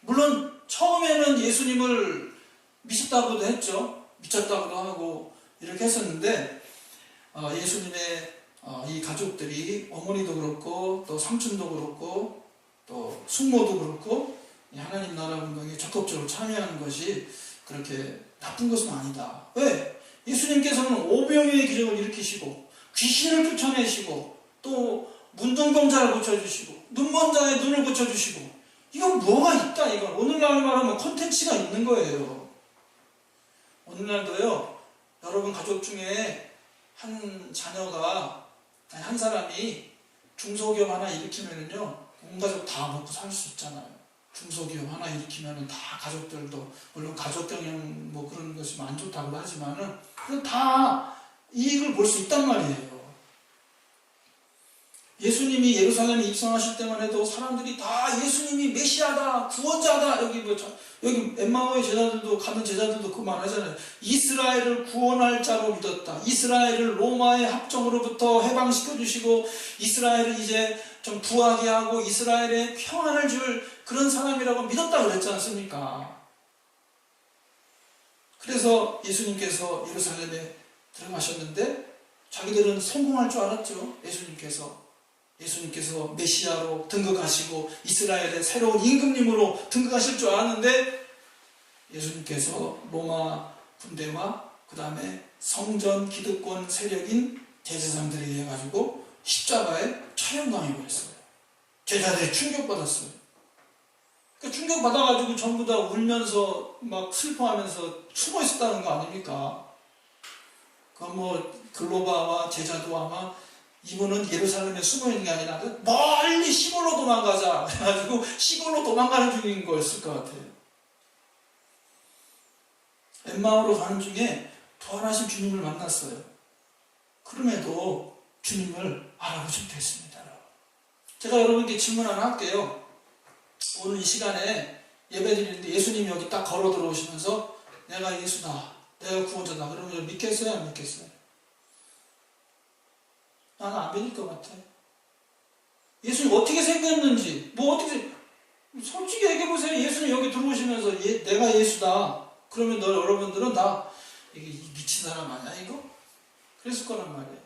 물론 처음에는 예수님을 믿었다고도 했죠. 미쳤다고도 하고 이렇게 했었는데 예수님의 이 가족들이 어머니도 그렇고 또 삼촌도 그렇고 또 숙모도 그렇고 하나님 나라 운동에 적극적으로 참여하는 것이 그렇게 나쁜 것은 아니다. 왜? 예수님께서는 오병이의 기적을 일으키시고 귀신을 쫓아내시고 또 문둥병자를 고쳐주시고 눈먼 자의 눈을 고쳐주시고 이건 뭐가 있다 이건. 오늘날 말하면 콘텐츠가 있는 거예요. 오늘날도요 여러분 가족 중에 한 자녀가 아니 한 사람이 중소기업 하나 일으키면은요 온 가족 다 먹고 살 수 있잖아요. 중소기업 하나 일으키면은 다 가족들도 물론 가족 경영 뭐 그런 것이 안 좋다고 하지만은 다 이익을 볼 수 있단 말이에요. 예수님이 예루살렘에 입성하실 때만 해도 사람들이 다 예수님이 메시아다, 구원자다. 여기 엠마오의 제자들도 가는 제자들도 그 말하잖아요. 이스라엘을 구원할 자로 믿었다. 이스라엘을 로마의 합정으로부터 해방시켜 주시고 이스라엘을 이제 좀 부하게 하고 이스라엘에 평안을 줄 그런 사람이라고 믿었다 그랬지 않습니까? 그래서 예수님께서 예루살렘에 들어가셨는데 자기들은 성공할 줄 알았죠. 예수님께서 메시아로 등극하시고 이스라엘의 새로운 임금님으로 등극하실 줄 알았는데 예수님께서 로마 군대와 그 다음에 성전 기득권 세력인 대제사장들에 의해 가지고 십자가에 처형당해 버렸어요. 제자들이 충격받았어요. 그러니까 충격받아가지고 전부 다 울면서 막 슬퍼하면서 숨어 있었다는 거 아닙니까? 그건 뭐 글로바와 제자도 아마 이분은 예루살렘에 숨어 있는 게 아니라 멀리 시골로 도망가자 그래가지고 시골로 도망가는 중인 거였을 것 같아요. 엠마오로 가는 중에 부활하신 주님을 만났어요. 그럼에도 주님을 알아보지 못했습니다. 제가 여러분께 질문 하나 할게요. 오늘 이 시간에 예배 드리는데 예수님이 여기 딱 걸어 들어오시면서 내가 예수다, 내가 구원자다 그러면 믿겠어요? 안 믿겠어요? 나는 안 믿을 것 같아. 예수님 어떻게 생겼는지 솔직히 얘기해보세요. 예수님 여기 들어오시면서 내가 예수다 그러면 여러분들은 나 이게 미친 사람 아니야 이거? 그랬을 거란 말이에요.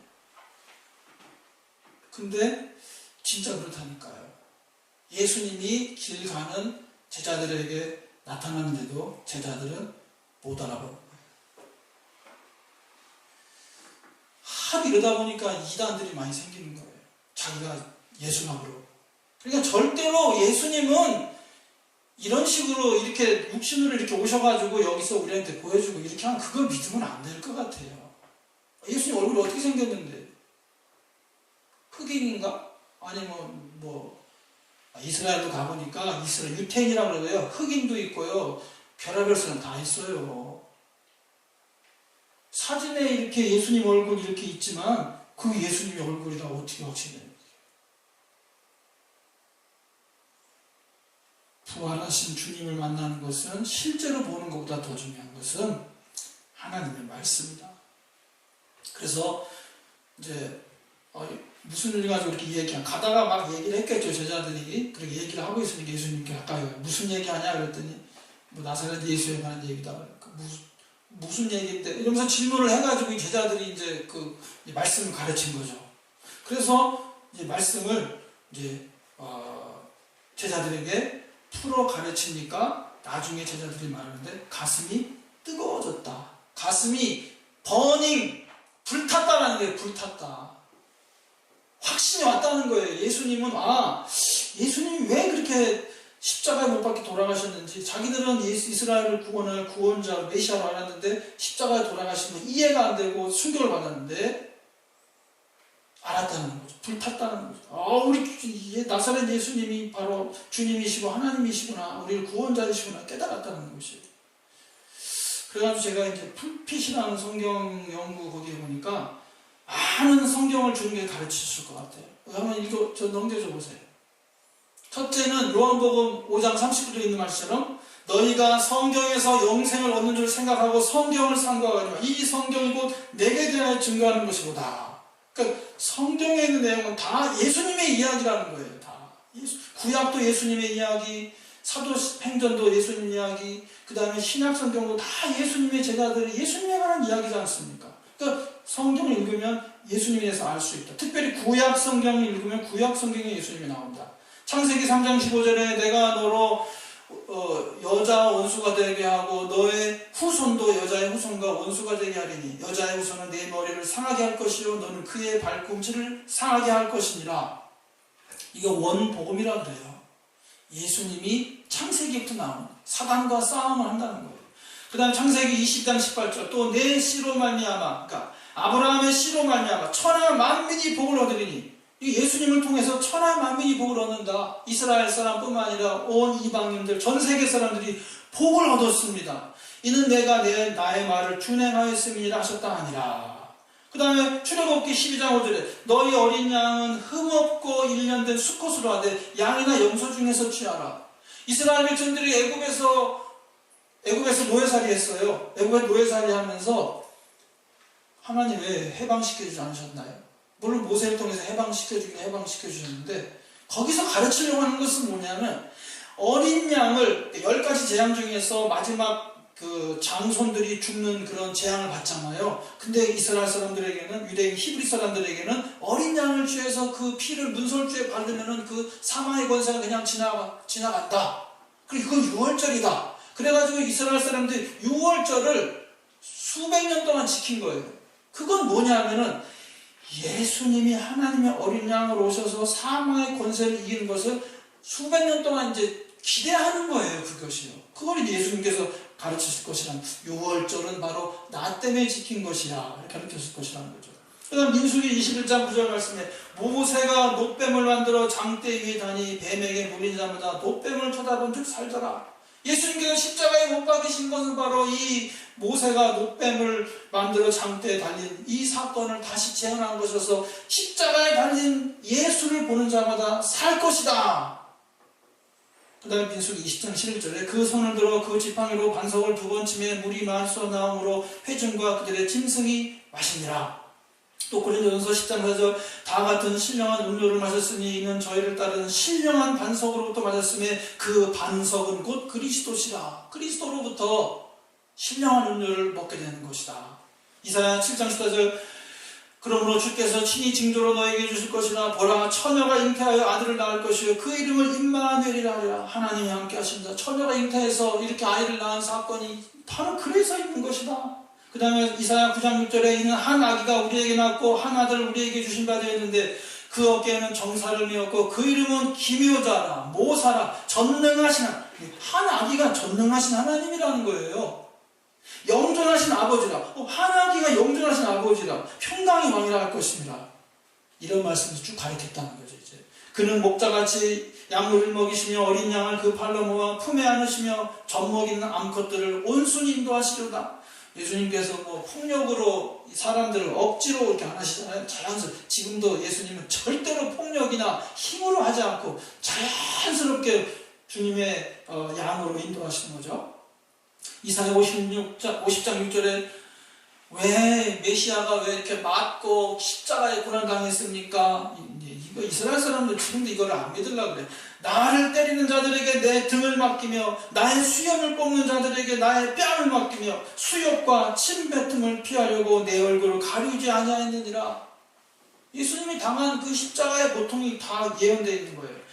근데 진짜 그렇다니까요. 예수님이 길 가는 제자들에게 나타나는데도 제자들은 못 알아보는 거예요. 하도 이러다 보니까 이단들이 많이 생기는 거예요. 자기가 예수라고. 그러니까 절대로 예수님은 이런 식으로 이렇게 육신으로 이렇게 오셔가지고 여기서 우리한테 보여주고 이렇게 하면 그걸 믿으면 안 될 것 같아요. 예수님 얼굴이 어떻게 생겼는데? 흑인인가? 아니면 이스라엘도 가보니까 이스라엘 유태인이라고 그래요. 흑인도 있고요. 별의별 사람 다 있어요. 사진에 이렇게 예수님 얼굴 이렇게 있지만 그 예수님의 얼굴이라 어떻게 확신해요? 부활하신 주님을 만나는 것은 실제로 보는 것보다 더 중요한 것은 하나님의 말씀이다. 그래서 이제 무슨 일 가지고 이렇게 가다가 막 얘기를 했겠죠. 제자들이 그렇게 얘기를 하고 있으니까 예수님께 가까이 와요. 무슨 얘기하냐 그랬더니 나사렛 예수에 관한 얘기다. 무슨 얘기인데 이러면서 질문을 해가지고 제자들이 이제 그 말씀을 가르친 거죠. 그래서 이제 말씀을 이제 제자들에게 풀어 가르치니까 나중에 제자들이 말하는데 가슴이 뜨거워졌다. 가슴이 버닝 불탔다라는 게 불탔다. 확신이 왔다는 거예요. 예수님은 예수님이 왜 그렇게 십자가에 못 박혀 돌아가셨는지 자기들은 이스라엘을 구원할 구원자 메시아로 알았는데 십자가에 돌아가신 거 이해가 안 되고 충격을 받았는데 알았다는 거죠. 불탔다는 거죠. 우리 나사렛 예수님이 바로 주님이시고 하나님이시구나. 우리를 구원자이시구나 깨달았다는 것이에요. 그래가지고 제가 이제 풀핏이라는 성경 연구 거기에 보니까 많은 성경을 주님께 가르치실 것 같아요. 한번 저 넘겨줘 보세요. 첫째는 요한복음 5장 39절에 있는 말씀처럼 너희가 성경에서 영생을 얻는 줄 생각하고 성경을 상고하거니와 이 성경이 곧 내게 대하여 증거하는 것이로다. 그러니까 성경에 있는 내용은 다 예수님의 이야기라는 거예요. 다. 구약도 예수님의 이야기, 사도행전도 예수님 이야기, 그 다음에 신약성경도 다 예수님의 제자들이 예수님에 관한 이야기지 않습니까? 그러니까 성경을 읽으면 예수님에 대해서 알 수 있다. 특별히 구약성경을 읽으면 구약성경에 예수님이 나온다. 창세기 3장 15절에 내가 너로 여자 원수가 되게 하고 너의 후손도 여자의 후손과 원수가 되게 하리니 여자의 후손은 내 머리를 상하게 할 것이요 너는 그의 발꿈치를 상하게 할 것이니라. 이거 원복음이라 그래요. 예수님이 창세기부터 나오는 사단과 싸움을 한다는 거예요. 그 다음 창세기 20장 18절 또 내 씨로 말미암아 그러니까 아브라함의 씨로 말미암아 천하 만민이 복을 얻으리니 예수님을 통해서 천하 만민이 복을 얻는다. 이스라엘 사람뿐만 아니라 온 이방인들 전 세계 사람들이 복을 얻었습니다. 이는 내가 나의 말을 준행하였음이라 하셨다 하니라. 그 다음에 출애굽기 12장 5절에 너희 어린 양은 흠없고 1년 된 수컷으로 하되 양이나 염소 중에서 취하라. 이스라엘 백성들이 애굽에서 노예살이 했어요. 애굽에 노예살이 하면서 하나님 왜 해방시켜주지 않으셨나요? 물론 모세를 통해서 해방시켜주셨는데 거기서 가르치려고 하는 것은 뭐냐면 어린 양을 10가지 재앙 중에서 마지막 그 장손들이 죽는 그런 재앙을 받잖아요. 근데 이스라엘 사람들에게는 유대인 히브리 사람들에게는 어린 양을 취해서 그 피를 문설주에 바르면은 그 사망의 권세가 그냥 지나간다. 그리고 그건 유월절이다. 그래가지고 이스라엘 사람들이 유월절을 수백 년 동안 지킨 거예요. 그건 뭐냐면은 예수님이 하나님의 어린 양으로 오셔서 사망의 권세를 이기는 것을 수백 년 동안 이제 기대하는 거예요. 그것이요. 그걸 예수님께서 가르치실 것이란 유월절은 바로 나 때문에 지킨 것이야 이렇게 가르쳤을 것이라는 거죠. 그 다음 민수기 21장 9절 말씀에 모세가 놋뱀을 만들어 장대 위에 다니 뱀에게 물린 자마다 놋뱀을 쳐다본 즉 살더라. 예수님께서 십자가에 못 박히신 것은 바로 이 모세가 놋뱀을 만들어 장대에 달린 이 사건을 다시 재현한 것이어서 십자가에 달린 예수를 보는 자마다 살 것이다. 그 다음에 민수기 20장 11절에 그 손을 들어 그 지팡이로 반석을 2번 치매 물이 많이 쏟아나오므로 회중과 그들의 짐승이 마시니라. 또 고린도전서 10장 4절 다 같은 신령한 음료를 마셨으니 이는 저희를 따르는 신령한 반석으로부터 마셨음에 그 반석은 곧 그리스도시라. 그리스도로부터 신령한 음료를 먹게 되는 것이다. 이사야 7장 14절 그러므로 주께서 친히 징조로 너에게 주실 것이나 보라 처녀가 잉태하여 아들을 낳을 것이요 그 이름을 임마누엘이라 하리라. 하나님이 함께 하신다. 처녀가 잉태해서 이렇게 아이를 낳은 사건이 바로 그래서 있는 것이다. 그 다음에 이사야 9장 6절에 이는 한 아기가 우리에게 낳고 한 아들을 우리에게 주신 바 되었는데 그 어깨에는 정사를 메었고 그 이름은 기묘자라 모사라 전능하신 한 아기가 전능하신 하나님이라는 거예요. 영존하신 아버지라 한 아기가 영존하신 아버지라 평강의 왕이라 할 것입니다. 이런 말씀을 쭉 가르쳤다는 거죠. 이제 그는 목자같이 양물을 먹이시며 어린 양을 그 팔로 모아 품에 안으시며 젖먹이는 암컷들을 온순히 인도하시려다. 예수님께서 폭력으로 사람들을 억지로 이렇게 안 하시잖아요. 자연스럽게. 지금도 예수님은 절대로 폭력이나 힘으로 하지 않고 자연스럽게 주님의 양으로 인도하시는 거죠. 이사야 50장 6절에 왜 메시아가 왜 이렇게 맞고 십자가에 고난당했습니까? 이거 이스라엘 사람들 지금도 이걸 안 믿으려고 그래. 나를 때리는 자들에게 내 등을 맡기며 나의 수염을 뽑는 자들에게 나의 뺨을 맡기며 수욕과 침뱉음을 피하려고 내 얼굴을 가리지 아니하였느니라. 예수님이 당한 그 십자가의 고통이 다 예언되어 있는 거예요.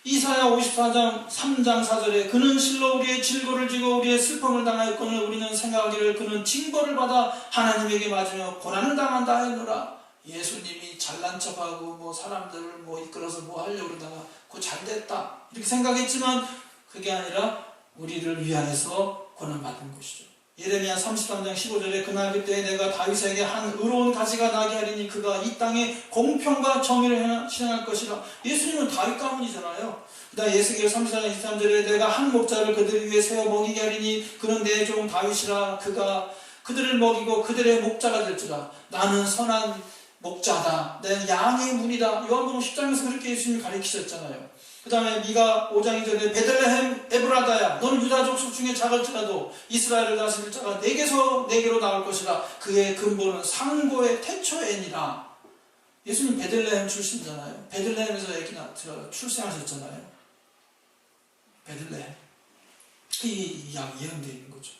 이사야 54장 3장 4절에 그는 실로 우리의 질고를 지고 우리의 슬픔을 당하였거늘 우리는 생각하기를 그는 징벌을 받아 하나님에게 맞으며 고난을 당한다 하였노라. 예수님이 잘난 척하고 사람들을 이끌어서 하려고 그러다가 그거 잘됐다 이렇게 생각했지만 그게 아니라 우리를 위하여서 고난받은 것이죠. 예레미야 33장 15절에 그날 그때 내가 다윗에게 한 의로운 가지가 나게 하리니 그가 이 땅에 공평과 정의를 실행할 것이라. 예수님은 다윗 가문이잖아요. 그 다음 예수기엘 34장 23절에 내가 한 목자를 그들 위에 세워 먹이게 하리니 그는 내 종 다윗이라. 그가 그들을 먹이고 그들의 목자가 될지라. 나는 선한 목자다. 내 양의 문이다. 요한복음 10장에서 그렇게 예수님이 가르치셨잖아요. 그 다음에 미가 5장 2절에 베들레헴 에브라다야 너는 유다 족속 중에 작을지라도 이스라엘을 다스릴 자가 내게로 나올 것이라. 그의 근본은 상고의 태초에니라. 예수님 베들레헴 출신이잖아요. 베들레헴에서 출생하셨잖아요. 베들레헴. 이 이야기 예언되어 있는 거죠.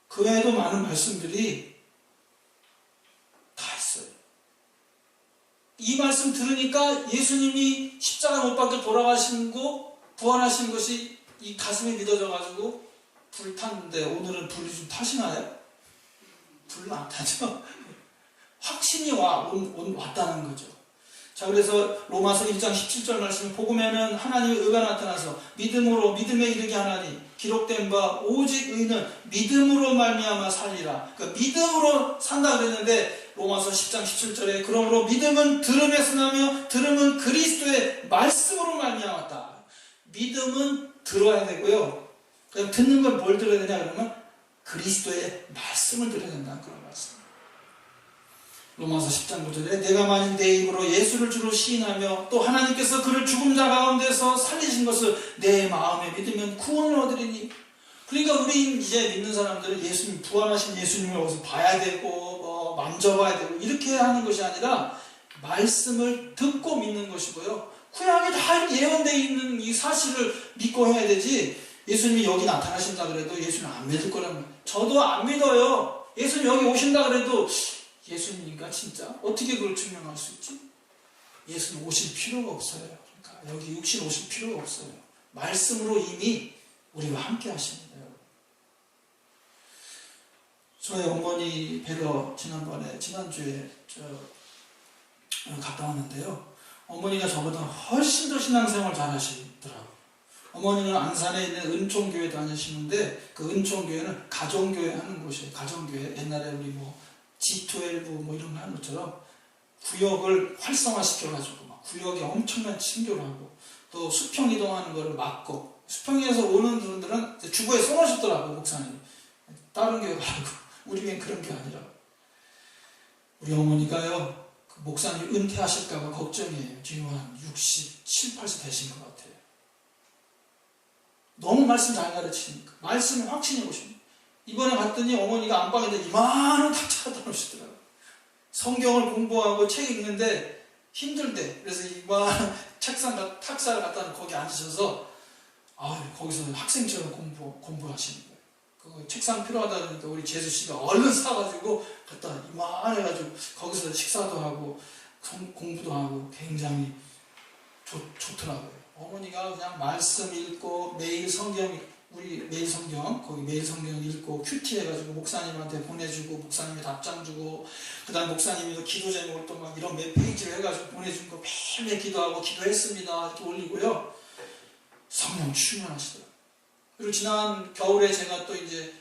그 외에도 많은 말씀들이 다 있어요. 이 말씀 들으니까 그러니까 예수님이 십자가 못 박혀 돌아가시고 부활하신 것이 이 가슴에 믿어져 가지고 불탔는데 오늘은 불이 좀 타시나요? 불은 안 타죠. 확신이 왔다는 거죠. 자, 그래서 로마서 1장 17절 말씀을 보면은 하나님의 의가 나타나서 믿음으로 믿음에 이르게 하나니 기록된 바 오직 의는 믿음으로 말미암아 살리라. 그러니까 믿음으로 산다 그랬는데 로마서 10장 17절에 그러므로 믿음은 들음에서 나며 들음은 그리스도의 말씀으로 말미암았다. 믿음은 들어야 되고요. 그럼 듣는 걸 뭘 들어야 되냐 그러면 그리스도의 말씀을 들어야 된다는 그런 말씀. 로마서 10장 9절에 내가 만일 내 입으로 예수를 주로 시인하며 또 하나님께서 그를 죽은 자 가운데서 살리신 것을 내 마음에 믿으면 구원을 얻으리니. 그러니까 우리 이제 믿는 사람들은 예수님, 부활하신 예수님을 어디서 봐야 되고 만져봐야 되고 이렇게 하는 것이 아니라 말씀을 듣고 믿는 것이고요. 구약에 다 예언되어 있는 이 사실을 믿고 해야 되지. 예수님이 여기 나타나신다 그래도 예수님 안 믿을 거라면 저도 안 믿어요. 예수님 여기 오신다 그래도 예수님인가 진짜? 어떻게 그걸 증명할 수 있지? 예수님 오실 필요가 없어요. 그러니까 여기 육신 오실 필요가 없어요. 말씀으로 이미 우리와 함께 하십니다. 저희 어머니 뵈러 지난주에 갔다 왔는데요. 어머니가 저보다 훨씬 더 신앙생활 잘 하시더라고요. 어머니는 안산에 있는 은총교회 다니시는데 그 은총교회는 가정교회 하는 곳이에요. 가정교회. 옛날에 우리 G12 이런 거 하는 것처럼 구역을 활성화시켜가지고 막 구역에 엄청난 친교를 하고 또 수평 이동하는 거를 막고 수평에서 오는 분들은 주거에 써놓으셨더라고 목사님. 다른 교회 가라고. 우리 교회는 그런 게 아니라 우리 어머니가요 그 목사님 은퇴하실까봐 걱정이에요. 지금 한 67, 80 되신 것 같아요. 너무 말씀 잘 가르치니까 말씀에 확신이 오십니다. 이번에 갔더니 어머니가 안방에다 이만한 탁자 갖다 놓으시더라고요. 성경을 공부하고 책 읽는데 힘들대. 그래서 이만한 탁자를 갖다 놓고 거기 앉으셔서 거기서 학생처럼 공부하시는 거예요. 그 책상 필요하다 그러니까 우리 재수 씨가 얼른 사가지고 갖다 이만해가지고 거기서 식사도 하고 공부도 하고 굉장히 좋더라고요. 어머니가 그냥 말씀 읽고 매일 성경 거기 매일 성경 읽고 큐티 해가지고 목사님한테 보내주고 목사님이 답장 주고 그 다음 목사님이 또 기도 제목을 또 막 이런 몇 페이지를 해가지고 보내준 거 매일 기도하고 기도했습니다 이렇게 올리고요. 성령 충만하시더라고요. 그리고 지난 겨울에 제가 또 이제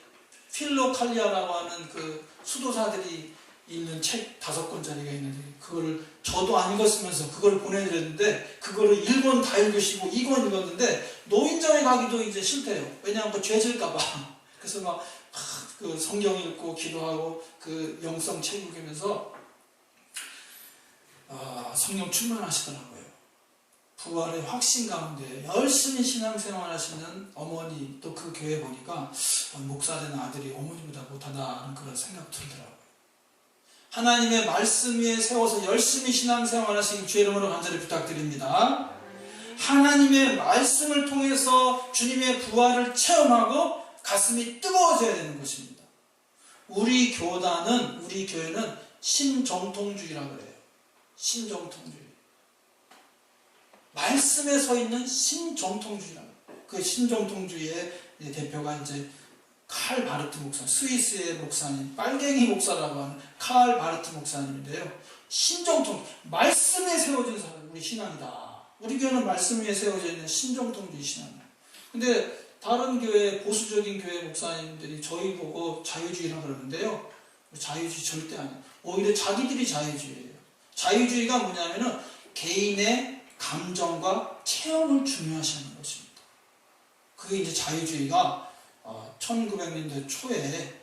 필로칼리아라고 하는 그 수도사들이 읽는 책 5권짜리가 있는데 그거를 저도 안 읽었으면서 그걸 보내드렸는데 그거를 1권 다 읽으시고 2권 읽었는데 노인정에 가기도 이제 싫대요. 왜냐하면 죄 질까봐. 그래서 막 그 성경 읽고 기도하고 그 영성 책 읽으면서 성령 충만하시더라고요. 부활의 확신 가운데 열심히 신앙생활 하시는 어머니 또 그 교회 보니까 목사된 아들이 어머니보다 못하다는 그런 생각 들더라고요. 하나님의 말씀 위에 세워서 열심히 신앙생활 하시길 주의 이름으로 간절히 부탁드립니다. 하나님의 말씀을 통해서 주님의 부활을 체험하고 가슴이 뜨거워져야 되는 것입니다. 우리 교회는 신정통주의라고 그래요. 신정통주의. 말씀에 서 있는 신정통주의라고 해요. 그 신정통주의의 대표가 이제 칼 바르트 목사, 스위스의 목사님, 빨갱이 목사라고 하는 칼 바르트 목사님인데요. 신정통, 말씀에 세워진 사람, 우리 신앙이다. 우리 교회는 말씀 위에 세워져 있는 신정통주의 신앙이에요. 근데 다른 교회, 보수적인 교회 목사님들이 저희 보고 자유주의라고 그러는데요. 자유주의 절대 아니에요. 오히려 자기들이 자유주의예요. 자유주의가 뭐냐면은 개인의 감정과 체험을 중요시하는 것입니다. 그게 이제 자유주의가 1900년대 초에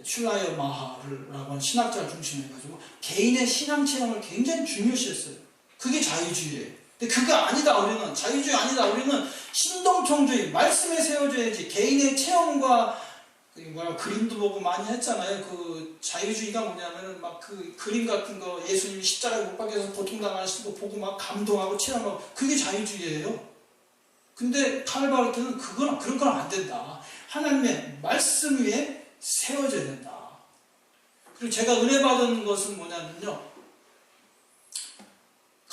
슐라이어 마하르라고 하는 신학자를 중심으로 해가지고 개인의 신앙 체험을 굉장히 중요시했어요. 그게 자유주의예요. 근데 그거 아니다 우리는. 자유주의 아니다 우리는 신동통주의. 말씀에 세워져야지. 개인의 체험과 그림도 보고 많이 했잖아요. 그 자유주의가 뭐냐면은 막 그 그림 같은 거 예수님이 십자가에 못 박혀서 고통당하시고 보고 막 감동하고 체험하고 그게 자유주의예요. 근데 칼바르트는 그런 건 안 된다. 하나님의 말씀 위에 세워져야 된다. 그리고 제가 은혜 받은 것은 뭐냐면요.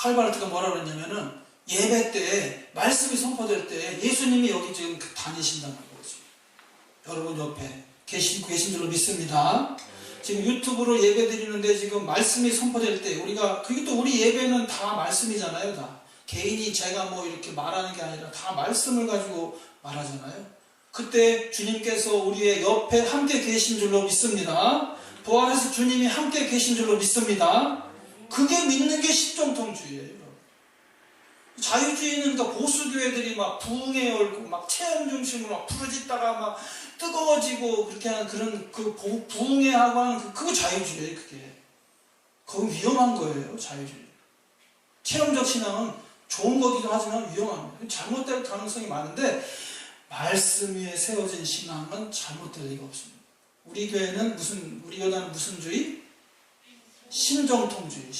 칼바르트가 뭐라 그랬냐면은 예배 때 말씀이 선포될 때 예수님이 여기 지금 다니신다는 거죠. 여러분 옆에 계신 줄로 믿습니다. 지금 유튜브로 예배 드리는데 지금 말씀이 선포될 때 우리가 그게 또 우리 예배는 다 말씀이잖아요. 다 개인이 제가 뭐 이렇게 말하는 게 아니라 다 말씀을 가지고 말하잖아요. 그때 주님께서 우리의 옆에 함께 계신 줄로 믿습니다. 부활해서 주님이 함께 계신 줄로 믿습니다. 그게 믿는 게 신정통주의예요. 자유주의는 그러니까 보수교회들이 막 부흥에 얽고 막 체험 중심으로 막 부르짖다가 막 뜨거워지고 그렇게 하는 그런 그 부흥에 하고 하는 그거 자유주의예요. 그게 그건 위험한 거예요. 자유주의. 체험적 신앙은 좋은 거기도 하지만 위험합니다. 잘못될 가능성이 많은데 말씀 위에 세워진 신앙은 잘못될 리가 없습니다. 우리 교회는 우리 교단은 무슨 주의? 신정통주의.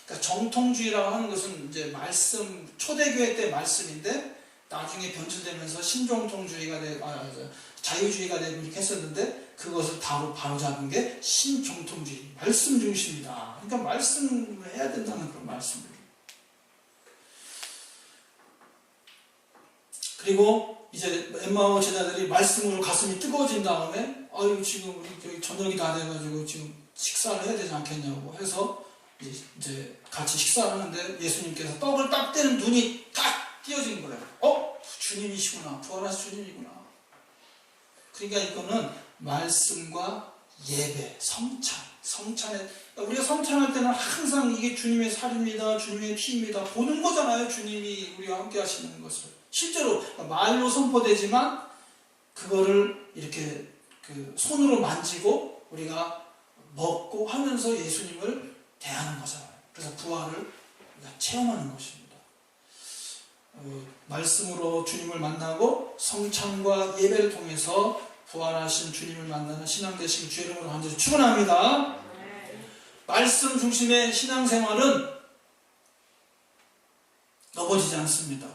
그러니까 정통주의라고 하는 것은 이제 말씀 초대교회 때 말씀인데 나중에 변질되면서 신정통주의가 자유주의가 되고 이렇게 했었는데 그것을 바로잡은 게 신정통주의, 말씀 중심이다. 그러니까 말씀을 해야 된다는 그런 말씀을. 그리고 이제 엠마오 제자들이 말씀으로 가슴이 뜨거워진 다음에 아유 지금 우리 저녁이 다 돼가지고 지금 식사를 해야 되지 않겠냐고 해서 이제 같이 식사를 하는데 예수님께서 떡을 딱 떼는 눈이 딱 띄어진 거예요. 주님이시구나. 부활하신 주님이구나. 그러니까 이거는 말씀과 예배, 성찬에 우리가 성찬할 때는 항상 이게 주님의 살입니다. 주님의 피입니다. 보는 거잖아요. 주님이 우리와 함께 하시는 것을. 실제로 말로 선포되지만 그거를 이렇게 손으로 만지고 우리가 먹고 하면서 예수님을 대하는 거잖아요. 그래서 부활을 우리가 체험하는 것입니다. 말씀으로 주님을 만나고 성찬과 예배를 통해서 부활하신 주님을 만나는 신앙 되시길 주의 이름으로 간절히 축원합니다. 말씀 중심의 신앙생활은 넘어지지 않습니다.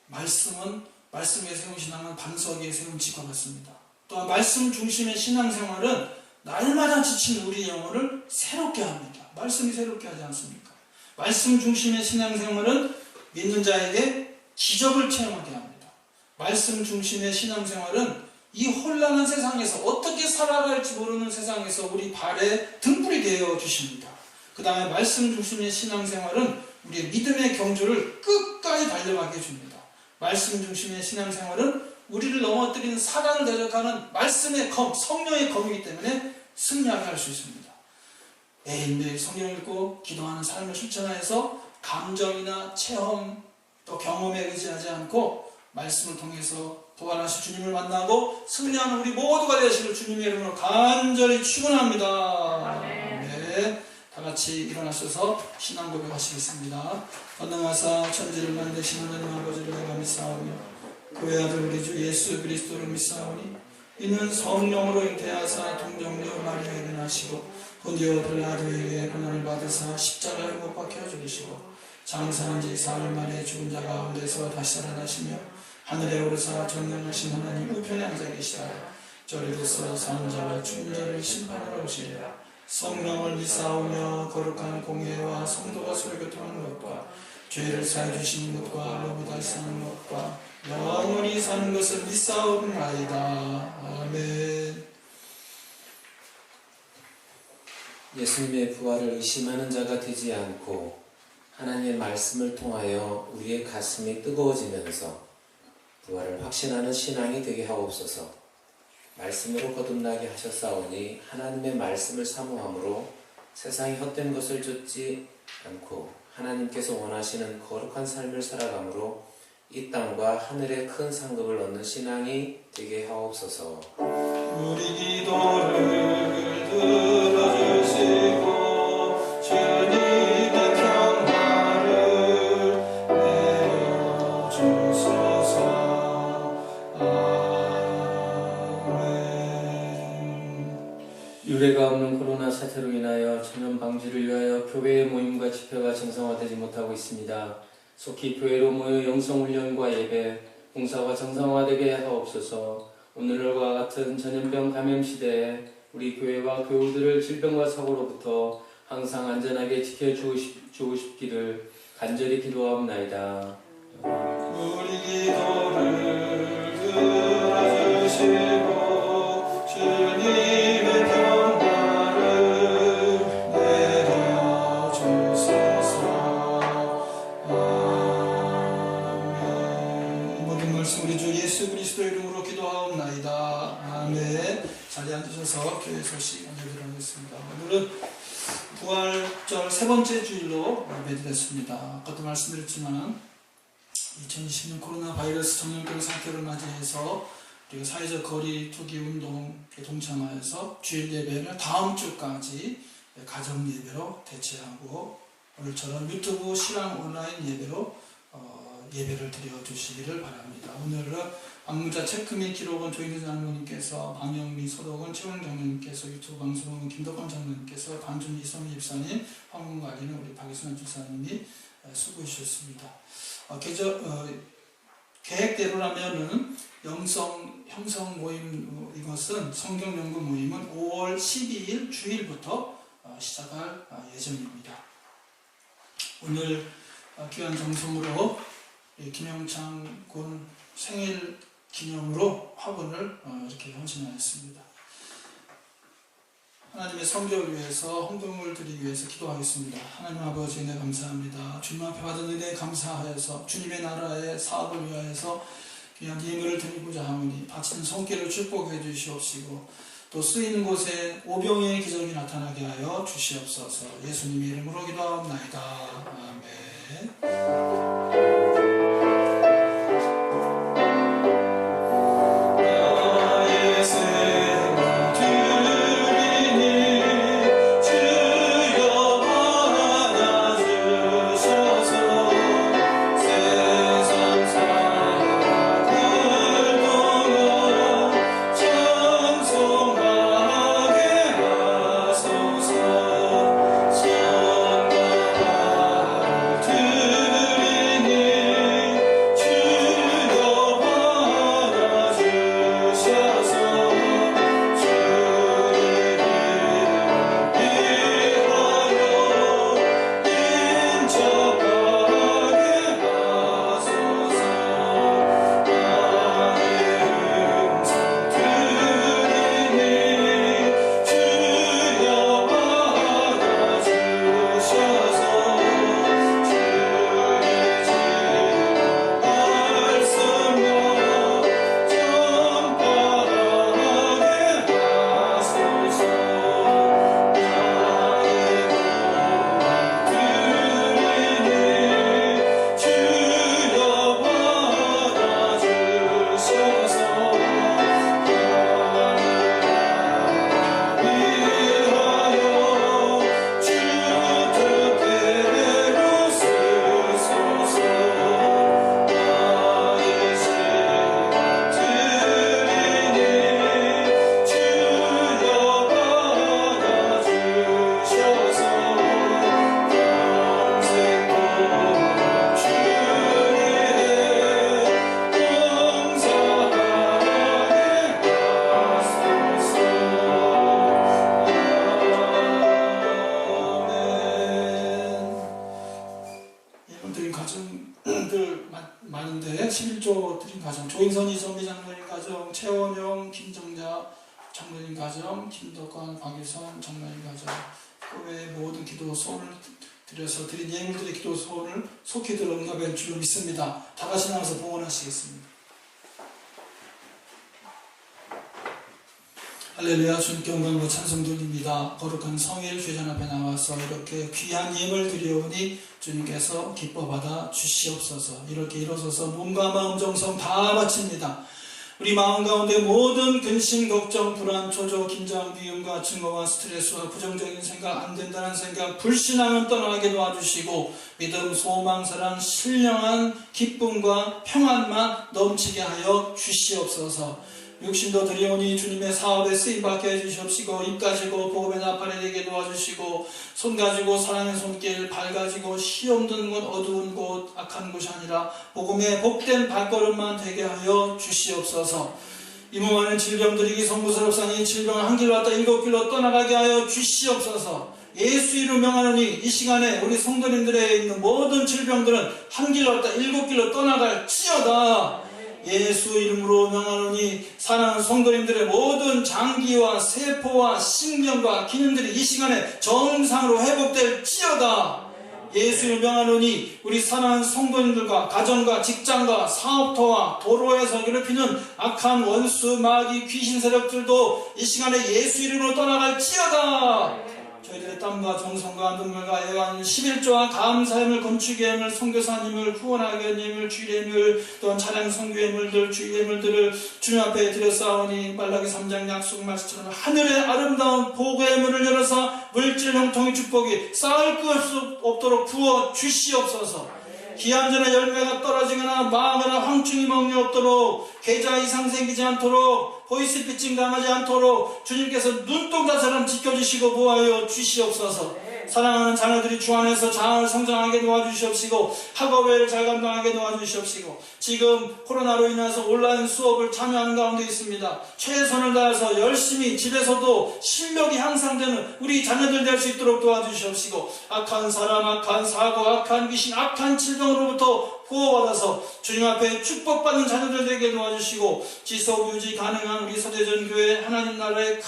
말씀에 세운 신앙은 반석 위에 세운 집과 같습니다. 또한 말씀 중심의 신앙생활은 날마다 지친 우리 영혼을 새롭게 합니다. 말씀이 새롭게 하지 않습니까? 말씀 중심의 신앙생활은 믿는 자에게 기적을 체험하게 합니다. 말씀 중심의 신앙생활은 이 혼란한 세상에서 어떻게 살아갈지 모르는 세상에서 우리 발에 등불이 되어 주십니다. 그 다음에 말씀 중심의 신앙생활은 우리의 믿음의 경주를 끝까지 달려가게 해줍니다. 말씀 중심의 신앙생활은 우리를 넘어뜨리는 사단을 대적하는 말씀의 검, 성령의 검이기 때문에 승리하게 할 수 있습니다. 매일매일 성경을 읽고 기도하는 삶을 실천해서 감정이나 체험 또 경험에 의지하지 않고 말씀을 통해서 부활하신 주님을 만나고 승리하는 우리 모두가 되시길 주님의 이름으로 간절히 축원합니다. 네, 다 같이 일어나셔서 신앙 고백하시겠습니다. 권능하사 천지를 만드신 하나님 아버지를 내가 믿사오며 그의 아들 우리 주 예수 그리스도를 믿사오니 이는 성령으로 잉태하사 동정녀 마리아에게 나시고 본디오 빌라도에게 고난을 받으사 십자가에 못 박혀 죽으시고 장사한 지 사흘 만에 죽은 자 가운데서 다시 살아나시며 하늘에 오르사 전능하신 하나님 우편에 앉아 계시다. 저리로서 사는 자와 죽은 자를 심판하러 오시리라. 성령을 믿사오며 거룩한 공예와 성도가 서로 교통하는 것과 죄를 사해 주시는 것과 로보다 사는 것과 영원히 사는 것을 믿사옵나이다. 아멘. 예수님의 부활을 의심하는 자가 되지 않고 하나님의 말씀을 통하여 우리의 가슴이 뜨거워지면서 부활을 확신하는 신앙이 되게 하옵소서. 말씀으로 거듭나게 하셨사오니 하나님의 말씀을 사모함으로 세상의 헛된 것을 쫓지 않고 하나님께서 원하시는 거룩한 삶을 살아감으로 이 땅과 하늘의 큰 상급을 얻는 신앙이 되게 하옵소서. 우리 기도를 들어주시고 주님의 평화를 내려주소서. 유례가 없는 코로나 사태로 인하여 전염 방지를 위하여 교회의 모임과 집회가 정상화되지 못하고 있습니다. 속히 교회로 모여 영성훈련과 예배, 봉사가 정상화되게 하옵소서. 오늘과 같은 전염병 감염 시대에 우리 교회와 교우들을 질병과 사고로부터 항상 안전하게 지켜주시기를 간절히 기도하옵나이다. 우리 기도를 들어주시고 주님의 평화를 내려주소서. 아멘. 모든 말씀 우리 주 예수 그리스도의 이름으로 기도하옵나이다. 아멘. 자리에 앉으셔서 교회 소식 알려드리겠습니다. 오늘은 부활절 세 번째 주일로 예배드렸습니다. 아까도 말씀드렸지만 2020년 코로나 바이러스 전염병 상태를 맞이해서 우리가 사회적 거리 두기 운동에 동참하여서 주일 예배를 다음 주까지 가정 예배로 대체하고 오늘처럼 유튜브 실황 온라인 예배로 예배를 드려주시기를 바랍니다. 오늘은 방문자 체크 및 기록은 조인희 장로님께서, 방영미 소독은 최원 장로님께서, 유튜브 방송은 김덕관 장로님께서, 관준 이성희 집사님, 방문관리는 우리 박이순환 집사님이 수고해 주셨습니다. 계획대로라면은 형성 모임, 이것은 성경 연구 모임은 5월 12일 주일부터 시작할 예정입니다. 오늘 귀한 정성으로 김영창 군 생일 기념으로 화분을 이렇게 헌신하였습니다. 하나님의 성교를 위해서 헌금을 드리기 위해서 기도하겠습니다. 하나님 아버지 은혜 감사합니다. 주님 앞에 받은 은혜 감사하여서 주님의 나라의 사업을 위하여서 귀한 예물을 드리고자 하오니 바치는 손길을 축복해 주시옵시고 또 쓰이는 곳에 오병의 기적이 나타나게 하여 주시옵소서. 예수님의 이름으로 기도하옵나이다. 아멘. 많은데 11조 드린 가정, 조인선이 전미 장로님 가정, 최원영, 김정자 장로님 가정, 김덕관, 박유선 장로님 가정, 그 외의 모든 기도 소원을 드려서 드린 예물들의 기도 소원을 속히들 응답할 줄로 믿습니다. 다 같이 나와서 봉헌하시겠습니다. 할렐루야. 주님께 영광과 찬송 돌립니다. 거룩한 성일 죄전 앞에 나와서 이렇게 귀한 예물 드려오니 주님께서 기뻐 받아 주시옵소서. 이렇게 일어서서 몸과 마음 정성 다 바칩니다. 우리 마음 가운데 모든 근심, 걱정, 불안, 초조, 긴장, 미움과 증오와 스트레스와 부정적인 생각, 안 된다는 생각, 불신앙은 떠나게 도와주시고 믿음, 소망, 사랑, 신령한 기쁨과 평안만 넘치게 하여 주시옵소서. 육신도 드리오니 주님의 사업에 쓰임받게 해주시옵시고, 입 가지고 복음의 나팔에 되게 도와주시고, 손 가지고 사랑의 손길, 발 가지고 시험 드는 곳, 어두운 곳, 악한 곳이 아니라 복음의 복된 발걸음만 되게 하여 주시옵소서. 이 몸 안에 질병들이 성부스럽사니 질병을 한 길로 왔다 일곱 길로 떠나가게 하여 주시옵소서. 예수 이름으로 명하노니 이 시간에 우리 성도님들에 있는 모든 질병들은 한 길로 왔다 7길로 떠나갈지어다. 예수 이름으로 명하노니 사랑하는 성도님들의 모든 장기와 세포와 신경과 기능들이 이 시간에 정상으로 회복될지어다. 예수 이름으로 명하노니 우리 사랑하는 성도님들과 가정과 직장과 사업터와 도로에서 괴롭히는 악한 원수 마귀 귀신 세력들도 이 시간에 예수 이름으로 떠나갈지어다. 저희들의 땀과 정성과 눈물과 애완 11조와 감사함을 건축예물 선교사님을 후원하게님을 주일예물 또한 찬양 선교예물들 주일예물들을 주님 앞에 드렸사오니 말라기 3장 약속 말씀처럼 하늘의 아름다운 보고예물을 열어서 물질 형통의 축복이 쌓을 것 없도록 부어 주시옵소서. 기한 전에 열매가 떨어지거나 망하거나 황충이 먹이 없도록 계좌 이상 생기지 않도록 보이스피칭 당하지 않도록 주님께서 눈동자처럼 지켜주시고 보호하여 주시옵소서. 사랑하는 자녀들이 주 안에서 잘 성장하게 도와주시옵시고 학업을 잘 감당하게 도와주시옵시고 지금 코로나로 인해서 온라인 수업을 참여하는 가운데 있습니다. 최선을 다해서 열심히 집에서도 실력이 향상되는 우리 자녀들 될 수 있도록 도와주시옵시고 악한 사람, 악한 사고, 악한 귀신, 악한 질병으로부터 구호받아서 주님 앞에 축복받는 자녀들 되게 도와주시고 지속 유지 가능한 우리 서대전교회 하나님 나라의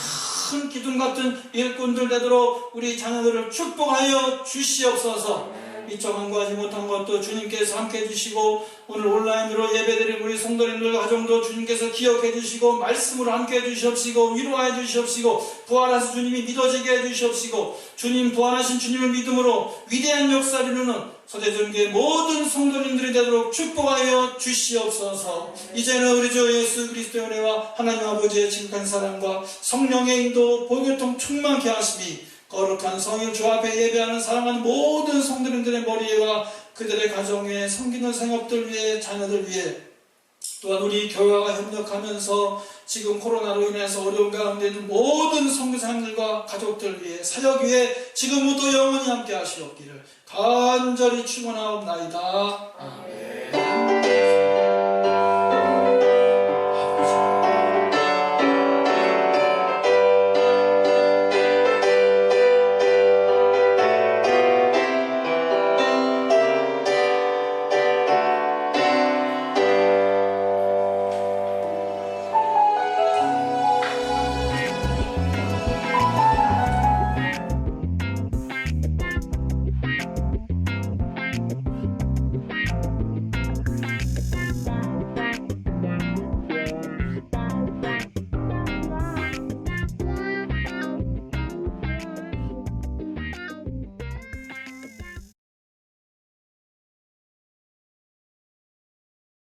큰 기둥 같은 일꾼들 되도록 우리 자녀들을 축복하여 주시옵소서. 미처 간구하지 못한 것도 주님께서 함께 해주시고 오늘 온라인으로 예배드린 우리 성도님들 가정도 주님께서 기억해 주시고 말씀으로 함께 해주시옵시고 위로해 주시옵시고 부활하신 주님이 믿어지게 해주시옵시고 주님 부활하신 주님을 믿음으로 위대한 역사를 이루는 서대전교회 모든 성도님들이 되도록 축복하여 주시옵소서. 이제는 우리 주 예수 그리스도의 은혜와 하나님 아버지의 지극한 사랑과 성령의 인도 복유통 충만케 하심이 거룩한 성일 주 앞에 예배하는 사랑하는 모든 성도님들의 머리와 그들의 가정에 섬기는 생업들 위해 자녀들 위해 또한 우리 교회와 협력하면서 지금 코로나로 인해서 어려운 가운데 있는 모든 선교사님들과 가족들 위해 사역 위해 지금부터 영원히 함께 하시옵기를 간절히 축원하옵나이다. 아멘.